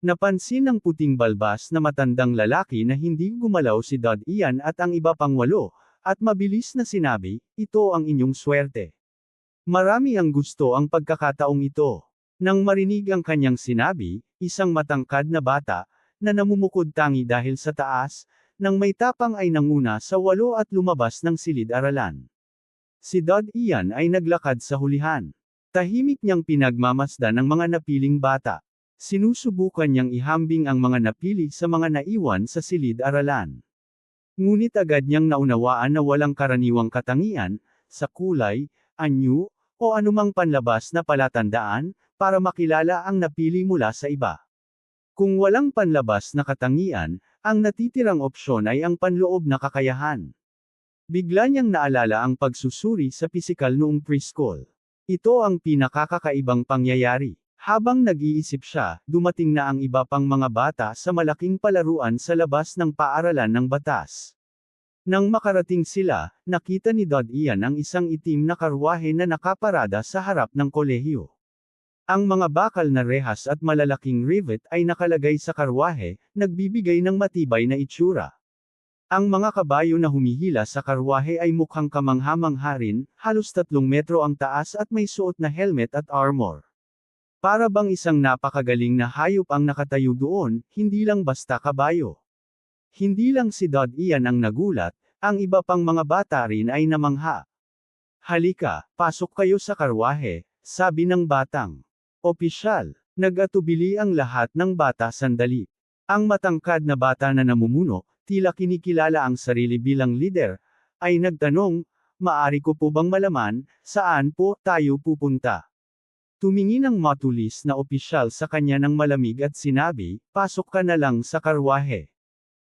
Napansin ng puting balbas na matandang lalaki na hindi gumalaw si Dad Ian at ang iba pang 8, at mabilis na sinabi, ito ang inyong swerte. Marami ang gusto ang pagkakataong ito. Nang marinig ang kanyang sinabi, isang matangkad na bata, na namumukod tangi dahil sa taas, nang may tapang ay nanguna sa 8 at lumabas ng silid-aralan. Si Dod Ian ay naglakad sa hulihan. Tahimik niyang pinagmamasdan ang mga napiling bata. Sinusubukan niyang ihambing ang mga napili sa mga naiwan sa silid-aralan. Ngunit agad niyang naunawaan na walang karaniwang katangian, sa kulay, anyo, o anumang panlabas na palatandaan, para makilala ang napili mula sa iba. Kung walang panlabas na katangian, ang natitirang opsyon ay ang panloob na kakayahan. Bigla niyang naalala ang pagsusuri sa pisikal noong preschool. Ito ang pinakakakaibang pangyayari. Habang nag-iisip siya, dumating na ang iba pang mga bata sa malaking palaruan sa labas ng paaralan ng batas. Nang makarating sila, nakita ni Dod Ian ang isang itim na karwahe na nakaparada sa harap ng kolehiyo. Ang mga bakal na rehas at malalaking rivet ay nakalagay sa karwahe, nagbibigay ng matibay na itsura. Ang mga kabayo na humihila sa karwahe ay mukhang kamangha-mangha rin, halos 3 metro ang taas at may suot na helmet at armor. Para bang isang napakagaling na hayop ang nakatayo doon, hindi lang basta kabayo. Hindi lang si Dod Ian ang nagulat, ang iba pang mga bata rin ay namangha. Halika, pasok kayo sa karwahe, sabi ng batang. Opisyal, nag-atubili ang lahat ng bata sandali. Ang matangkad na bata na namumuno, tila kinikilala ang sarili bilang leader, ay nagtanong, maari ko po bang malaman, saan po tayo pupunta? Tumingin ang matulis na opisyal sa kanya ng malamig at sinabi, pasok ka na lang sa karwahe.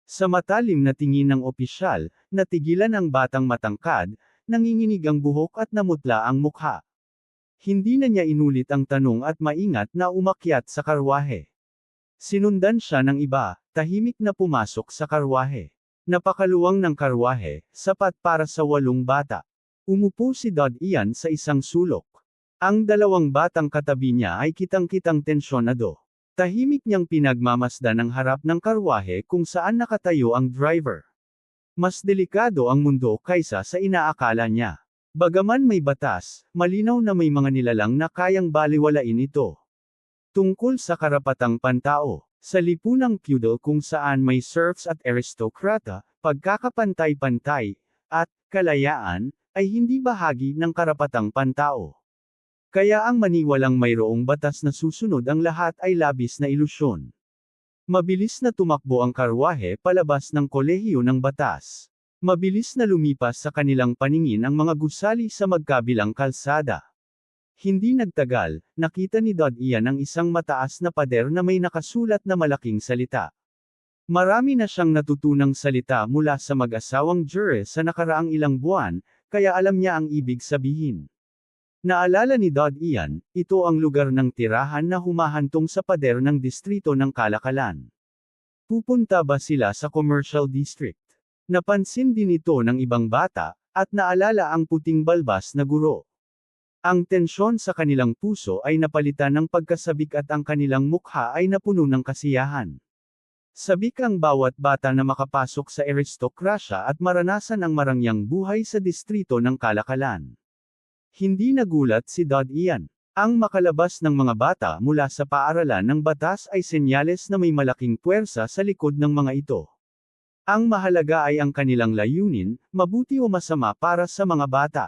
Sa matalim na tingin ng opisyal, natigilan ang batang matangkad, nanginginig ang buhok at namutla ang mukha. Hindi na niya inulit ang tanong at maingat na umakyat sa karwahe. Sinundan siya ng iba, tahimik na pumasok sa karwahe. Napakaluwang ng karwahe, sapat para sa 8 bata. Umupo si Dod Ian sa isang sulok. Ang 2 batang katabi niya ay kitang-kitang tensyonado. Tahimik niyang pinagmamasdan ang harap ng karwahe kung saan nakatayo ang driver. Mas delikado ang mundo kaysa sa inaakala niya. Bagaman may batas, malinaw na may mga nilalang na kayang baliwalain ito. Tungkol sa karapatang pantao, sa lipunang feudal kung saan may serfs at aristokrata, pagkakapantay-pantay, at kalayaan, ay hindi bahagi ng karapatang pantao. Kaya ang maniwalang mayroong batas na susunod ang lahat ay labis na ilusyon. Mabilis na tumakbo ang karwahe palabas ng kolehiyo ng batas. Mabilis na lumipas sa kanilang paningin ang mga gusali sa magkabilang kalsada. Hindi nagtagal, nakita ni Dod Ian ang isang mataas na pader na may nakasulat na malaking salita. Marami na siyang natutunang salita mula sa mag-asawang Jure sa nakaraang ilang buwan, kaya alam niya ang ibig sabihin. Naalala ni Dod Ian, ito ang lugar ng tirahan na humahantong sa pader ng distrito ng Kalakalan. Pupunta ba sila sa commercial district? Napansin din ito ng ibang bata, at naalala ang puting balbas na guro. Ang tensyon sa kanilang puso ay napalitan ng pagkasabik at ang kanilang mukha ay napuno ng kasiyahan. Sabik ang bawat bata na makapasok sa aristokrasya at maranasan ang marangyang buhay sa distrito ng Kalakalan. Hindi nagulat si Dod Ian. Ang makalabas ng mga bata mula sa paaralan ng batas ay senyales na may malaking puwersa sa likod ng mga ito. Ang mahalaga ay ang kanilang layunin, mabuti o masama para sa mga bata.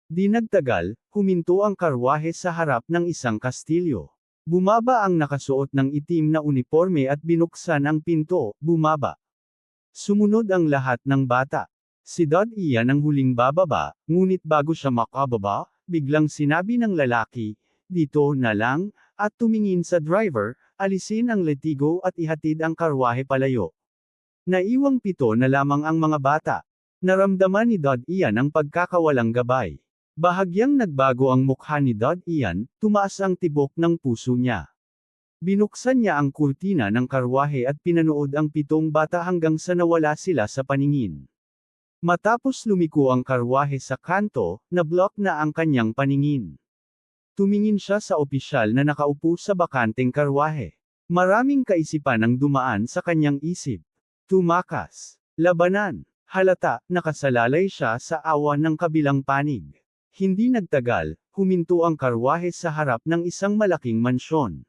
Di nagtagal, huminto ang karwahe sa harap ng isang kastilyo. Bumaba ang nakasuot ng itim na uniforme at binuksan ang pinto, bumaba. Sumunod ang lahat ng bata. Si Dod Ian ang huling bababa, ngunit bago siya makababa, biglang sinabi ng lalaki, dito na lang, at tumingin sa driver, alisin ang letigo at ihatid ang karwahe palayo. Naiwang 7 na lamang ang mga bata. Naramdaman ni Dod Ian ang pagkakawalang gabay. Bahagyang nagbago ang mukha ni Dod Ian, tumaas ang tibok ng puso niya. Binuksan niya ang kurtina ng karwahe at pinanood ang 7 bata hanggang sa nawala sila sa paningin. Matapos lumiko ang karwahe sa kanto, na-block na ang kanyang paningin. Tumingin siya sa opisyal na nakaupo sa bakanteng karwahe. Maraming kaisipan ang dumaan sa kanyang isip. Tumakas. Labanan. Halata, nakasalalay siya sa awan ng kabilang panig. Hindi nagtagal, huminto ang karwahe sa harap ng isang malaking mansyon.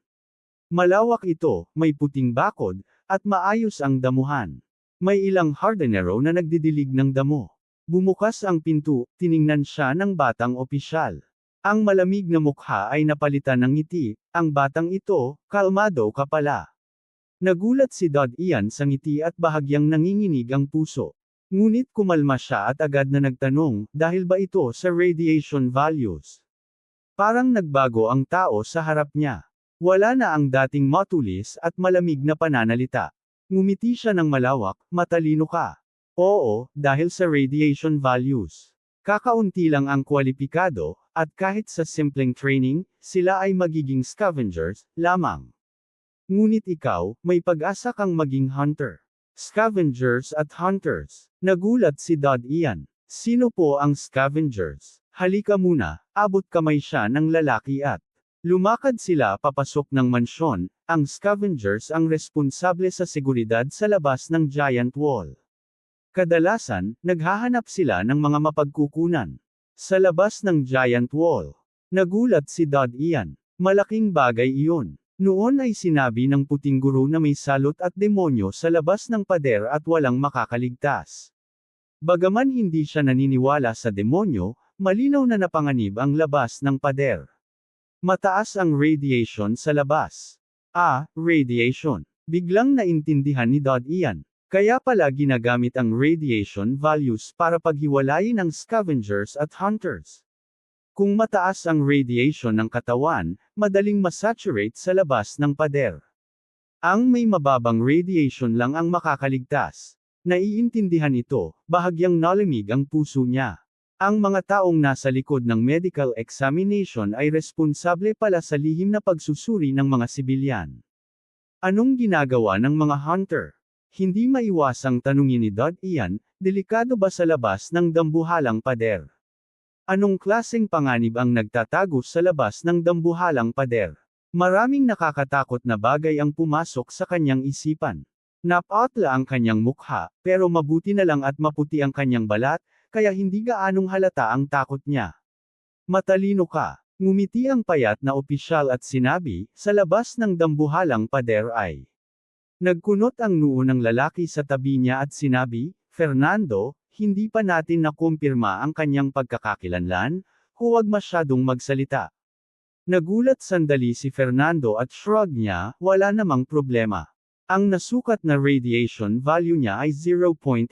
Malawak ito, may puting bakod, at maayos ang damuhan. May ilang hardinero na nagdidilig ng damo. Bumukas ang pinto, tiningnan siya ng batang opisyal. Ang malamig na mukha ay napalitan ng ngiti, ang batang ito, kalmado ka pala. Nagulat si Dod Ian sa ngiti at bahagyang nanginginig ang puso. Ngunit kumalma siya at agad na nagtanong, dahil ba ito sa radiation values? Parang nagbago ang tao sa harap niya. Wala na ang dating matulis at malamig na pananalita. Ngumiti siya ng malawak, matalino ka. Oo, dahil sa radiation values. Kakaunti lang ang kwalipikado, at kahit sa simpleng training, sila ay magiging scavengers, lamang. Ngunit ikaw, may pag-asa kang maging hunter. Scavengers at hunters. Nagulat si Dod Ian. Sino po ang scavengers? Halika muna, abot kamay siya ng lalaki at lumakad sila papasok ng mansyon. Ang scavengers ang responsable sa seguridad sa labas ng giant wall. Kadalasan, naghahanap sila ng mga mapagkukunan. Sa labas ng giant wall. Nagulat si Dod Ian. Malaking bagay iyon. Noon ay sinabi ng puting guro na may salot at demonyo sa labas ng pader at walang makakaligtas. Bagaman hindi siya naniniwala sa demonyo, malinaw na napanganib ang labas ng pader. Mataas ang radiation sa labas. Radiation. Biglang naintindihan ni Dod Ian. Kaya pala ginagamit ang radiation values para paghiwalayin ang scavengers at hunters. Kung mataas ang radiation ng katawan, madaling masaturate sa labas ng pader. Ang may mababang radiation lang ang makakaligtas. Naiintindihan ito, bahagyang nalamig ang puso niya. Ang mga taong nasa likod ng medical examination ay responsable pala sa lihim na pagsusuri ng mga sibilyan. Anong ginagawa ng mga hunter? Hindi maiwasang tanungin ni Dod Ian, delikado ba sa labas ng dambuhalang pader? Anong klaseng panganib ang nagtatago sa labas ng dambuhalang pader? Maraming nakakatakot na bagay ang pumasok sa kanyang isipan. Napatla ang kanyang mukha, pero mabuti na lang at maputi ang kanyang balat, kaya hindi gaanong halata ang takot niya. Matalino ka. Ngumiti ang payat na opisyal at sinabi, sa labas ng dambuhalang pader ay. Nagkunot ang noo ng lalaki sa tabi niya at sinabi, Fernando, hindi pa natin nakumpirma ang kanyang pagkakakilanlan, huwag masyadong magsalita. Nagulat sandali si Fernando at shrug niya, wala namang problema. Ang nasukat na radiation value niya ay 0.8.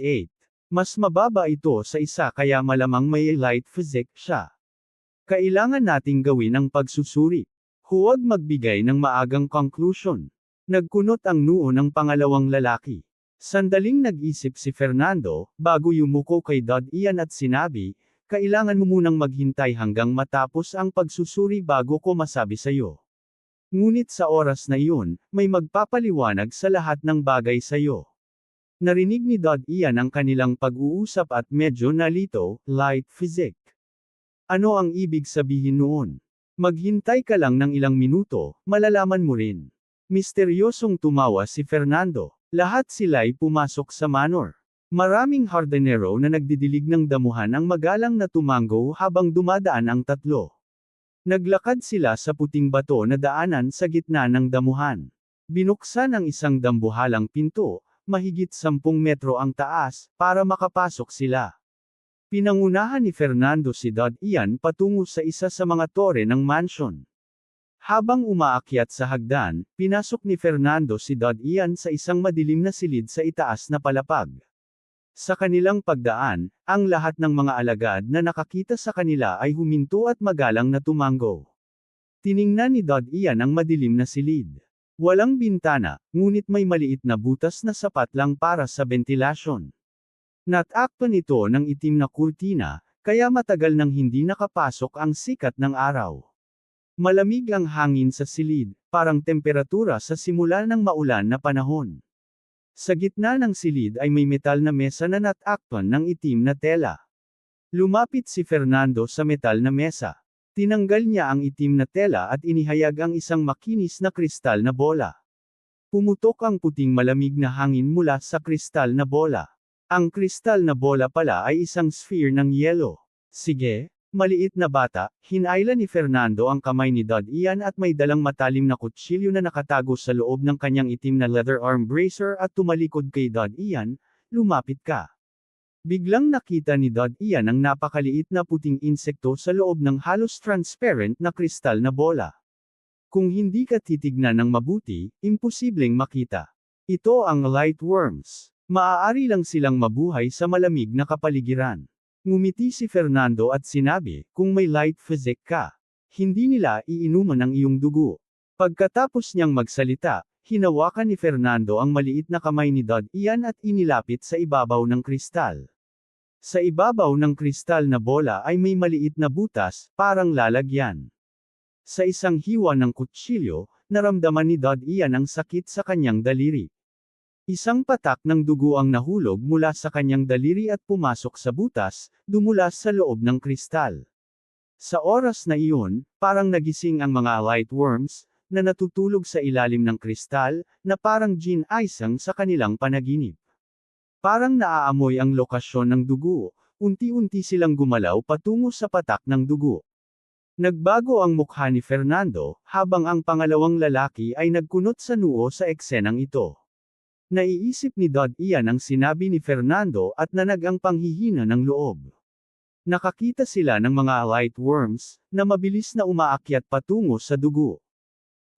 Mas mababa ito sa isa kaya malamang may light physics siya. Kailangan nating gawin ang pagsusuri. Huwag magbigay ng maagang conclusion. Nagkunot ang noo ng pangalawang lalaki. Sandaling nag-isip si Fernando, bago yumuko kay Dod Ian at sinabi, kailangan mo munang maghintay hanggang matapos ang pagsusuri bago ko masabi sa'yo. Ngunit sa oras na iyon, may magpapaliwanag sa lahat ng bagay sa'yo. Narinig ni Dod Ian ang kanilang pag-uusap at medyo nalito, light physics. Ano ang ibig sabihin noon? Maghintay ka lang ng ilang minuto, malalaman mo rin. Misteryosong tumawa si Fernando. Lahat sila'y pumasok sa manor. Maraming hardinero na nagdidilig ng damuhan ang magalang na tumanggo habang dumadaan ang tatlo. Naglakad sila sa puting bato na daanan sa gitna ng damuhan. Binuksan ang isang dambuhalang pinto, mahigit 10 metro ang taas, para makapasok sila. Pinangunahan ni Fernando si Dod Ian patungo sa isa sa mga tore ng mansion. Habang umaakyat sa hagdan, pinasok ni Fernando si Dod Ian sa isang madilim na silid sa itaas na palapag. Sa kanilang pagdaan, ang lahat ng mga alagad na nakakita sa kanila ay huminto at magalang na tumanggo. Tiningnan ni Dod Ian ang madilim na silid. Walang bintana, ngunit may maliit na butas na sapat lang para sa ventilasyon. Natakpan ito ng itim na kurtina, kaya matagal nang hindi nakapasok ang sikat ng araw. Malamig ang hangin sa silid, parang temperatura sa simula ng maulan na panahon. Sa gitna ng silid ay may metal na mesa na natakpan ng itim na tela. Lumapit si Fernando sa metal na mesa. Tinanggal niya ang itim na tela at inihayag ang isang makinis na kristal na bola. Pumutok ang puting malamig na hangin mula sa kristal na bola. Ang kristal na bola pala ay isang sphere ng yelo. Sige, maliit na bata, hinayla ni Fernando ang kamay ni Dad Ian at may dalang matalim na kutsilyo na nakatago sa loob ng kanyang itim na leather arm bracer at tumalikod kay Dad Ian, lumapit ka. Biglang nakita ni Dad Ian ang napakaliit na puting insekto sa loob ng halos transparent na kristal na bola. Kung hindi ka titignan ng mabuti, imposibleng makita. Ito ang light worms. Maaari lang silang mabuhay sa malamig na kapaligiran. Ngumiti si Fernando at sinabi, kung may light physics ka, hindi nila iinuman ang iyong dugo. Pagkatapos niyang magsalita, hinawakan ni Fernando ang maliit na kamay ni Dad Ian at inilapit sa ibabaw ng kristal. Sa ibabaw ng kristal na bola ay may maliit na butas, parang lalagyan. Sa isang hiwa ng kutsilyo, naramdaman ni Dad Ian ang sakit sa kanyang daliri. Isang patak ng dugo ang nahulog mula sa kanyang daliri at pumasok sa butas, dumulas sa loob ng kristal. Sa oras na iyon, parang nagising ang mga light worms, na natutulog sa ilalim ng kristal, na parang gin-isang sa kanilang panaginip. Parang naaamoy ang lokasyon ng dugo, unti-unti silang gumalaw patungo sa patak ng dugo. Nagbago ang mukha ni Fernando, habang ang pangalawang lalaki ay nagkunot sa noo sa eksenang ito. Naiisip ni Dad Ian ang sinabi ni Fernando at nanag ang panghihina ng loob. Nakakita sila ng mga light worms, na mabilis na umaakyat patungo sa dugo.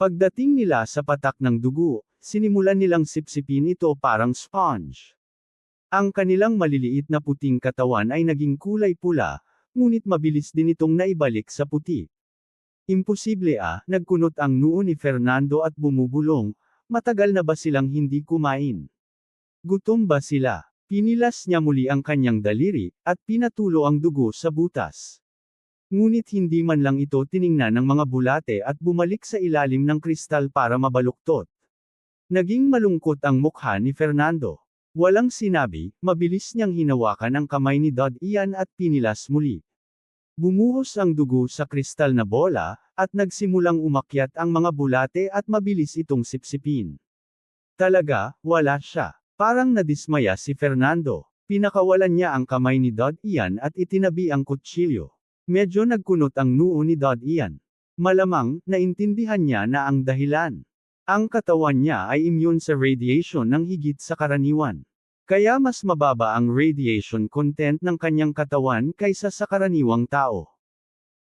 Pagdating nila sa patak ng dugo, sinimulan nilang sipsipin ito parang sponge. Ang kanilang maliliit na puting katawan ay naging kulay pula, ngunit mabilis din itong naibalik sa puti. Imposible nagkunot ang noo ni Fernando at bumubulong, matagal na ba silang hindi kumain? Gutom ba sila? Pinilas niya muli ang kanyang daliri, at pinatulo ang dugo sa butas. Ngunit hindi man lang ito tiningnan ng mga bulate at bumalik sa ilalim ng kristal para mabaluktot. Naging malungkot ang mukha ni Fernando. Walang sinabi, mabilis niyang hinawakan ang kamay ni Dad Ian at pinilas muli. Bumuhos ang dugo sa kristal na bola, at nagsimulang umakyat ang mga bulate at mabilis itong sipsipin. Talaga, wala siya. Parang nadismaya si Fernando. Pinakawalan niya ang kamay ni Dad Ian at itinabi ang kutsilyo. Medyo nagkunot ang noo ni Dad Ian. Malamang, naintindihan niya na ang dahilan. Ang katawan niya ay immune sa radiation ng higit sa karaniwan. Kaya mas mababa ang radiation content ng kanyang katawan kaysa sa karaniwang tao.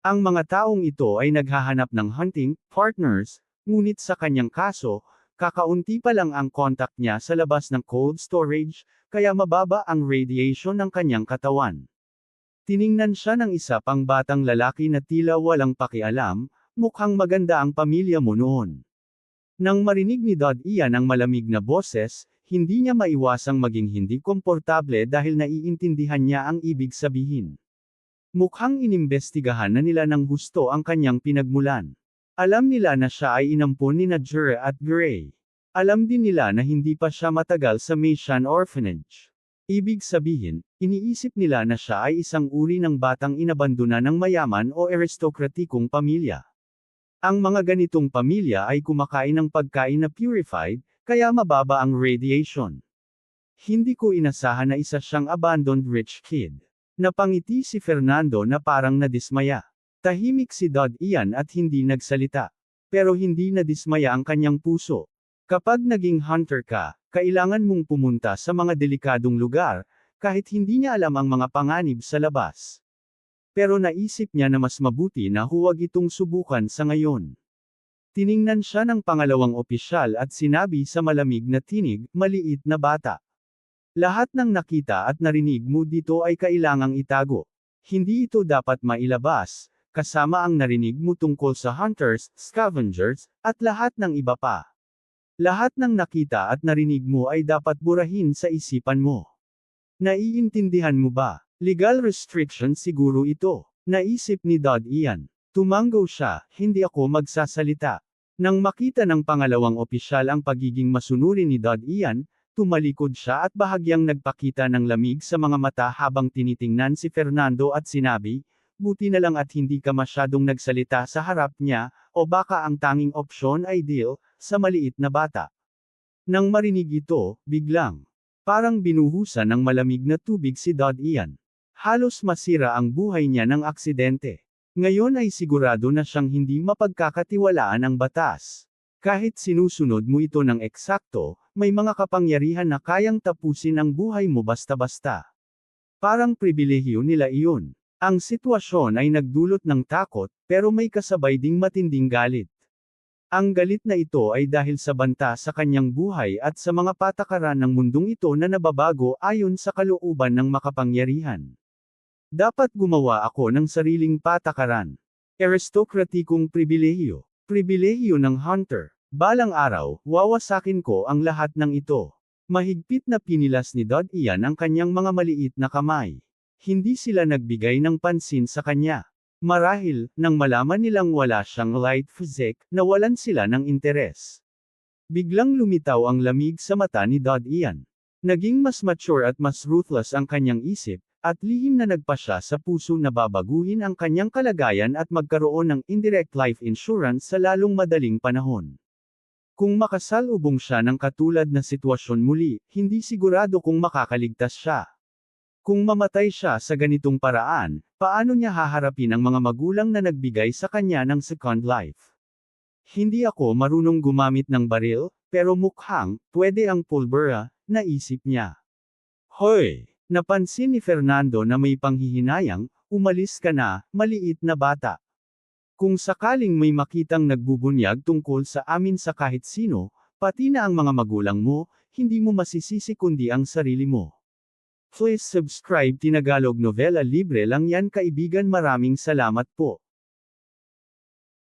Ang mga taong ito ay naghahanap ng hunting partners, ngunit sa kanyang kaso, kakaunti pa lang ang contact niya sa labas ng cold storage, kaya mababa ang radiation ng kanyang katawan. Tiningnan siya ng isa pang batang lalaki na tila walang pakialam, mukhang maganda ang pamilya mo noon. Nang marinig ni Dad Ian ang malamig na boses, hindi niya maiwasang maging hindi komportable dahil naiintindihan niya ang ibig sabihin. Mukhang inimbestigahan na nila ng husto ang kanyang pinagmulan. Alam nila na siya ay inampon ni Najera at Gray. Alam din nila na hindi pa siya matagal sa Maysian Orphanage. Ibig sabihin, iniisip nila na siya ay isang uri ng batang inabandona ng mayaman o aristokratikong pamilya. Ang mga ganitong pamilya ay kumakain ng pagkain na purified, kaya mababa ang radiation. Hindi ko inasahan na isa siyang abandoned rich kid. Napangiti si Fernando na parang nadismaya. Tahimik si Dad Ian at hindi nagsalita. Pero hindi nadismaya ang kanyang puso. Kapag naging hunter ka, kailangan mong pumunta sa mga delikadong lugar, kahit hindi niya alam ang mga panganib sa labas. Pero naisip niya na mas mabuti na huwag itong subukan sa ngayon. Tiningnan siya ng pangalawang opisyal at sinabi sa malamig na tinig, maliit na bata. Lahat ng nakita at narinig mo dito ay kailangang itago. Hindi ito dapat mailabas, kasama ang narinig mo tungkol sa hunters, scavengers, at lahat ng iba pa. Lahat ng nakita at narinig mo ay dapat burahin sa isipan mo. Naiintindihan mo ba? Legal restriction siguro ito. Naisip ni Dad Ian. Tumanggo siya, hindi ako magsasalita. Nang makita ng pangalawang opisyal ang pagiging masunuri ni Dad Ian, tumalikod siya at bahagyang nagpakita ng lamig sa mga mata habang tinitingnan si Fernando at sinabi, buti na lang at hindi ka masyadong nagsalita sa harap niya, o baka ang tanging opsyon ay deal, sa maliit na bata. Nang marinig ito, biglang Parang binuhusan ng malamig na tubig si Ian. Halos masira ang buhay niya ng aksidente. Ngayon ay sigurado na siyang hindi mapagkakatiwalaan ang batas. Kahit sinusunod mo ito ng eksakto, may mga kapangyarihan na kayang tapusin ang buhay mo basta-basta. Parang pribilehiyo nila iyon. Ang sitwasyon ay nagdulot ng takot, pero may kasabay ding matinding galit. Ang galit na ito ay dahil sa banta sa kanyang buhay at sa mga patakaran ng mundong ito na nababago ayon sa kalooban ng makapangyarihan. Dapat gumawa ako ng sariling patakaran. Aristokratikong pribilehiyo. Pribilehiyo ng hunter. Balang araw, wawasakin ko ang lahat ng ito. Mahigpit na pinilas ni Ian ang kanyang mga maliit na kamay. Hindi sila nagbigay ng pansin sa kanya. Marahil, nang malaman nilang wala siyang light physique, nawalan sila ng interes. Biglang lumitaw ang lamig sa mata ni Ian. Naging mas mature at mas ruthless ang kanyang isip, at lihim na nagpa siya sa puso na babaguhin ang kanyang kalagayan at magkaroon ng indirect life insurance sa lalong madaling panahon. Kung makasalubong siya ng katulad na sitwasyon muli, hindi sigurado kung makakaligtas siya. Kung mamatay siya sa ganitong paraan, paano niya haharapin ang mga magulang na nagbigay sa kanya ng second life? Hindi ako marunong gumamit ng baril, pero mukhang, pwede ang pulbura, naisip niya. Hoy! Napansin ni Fernando na may panghihinayang, umalis ka na, maliit na bata. Kung sakaling may makitang nagbubunyag tungkol sa amin sa kahit sino, pati na ang mga magulang mo, hindi mo masisisi kundi ang sarili mo. Please subscribe Tinagalog Novela, libre lang yan kaibigan, maraming salamat po.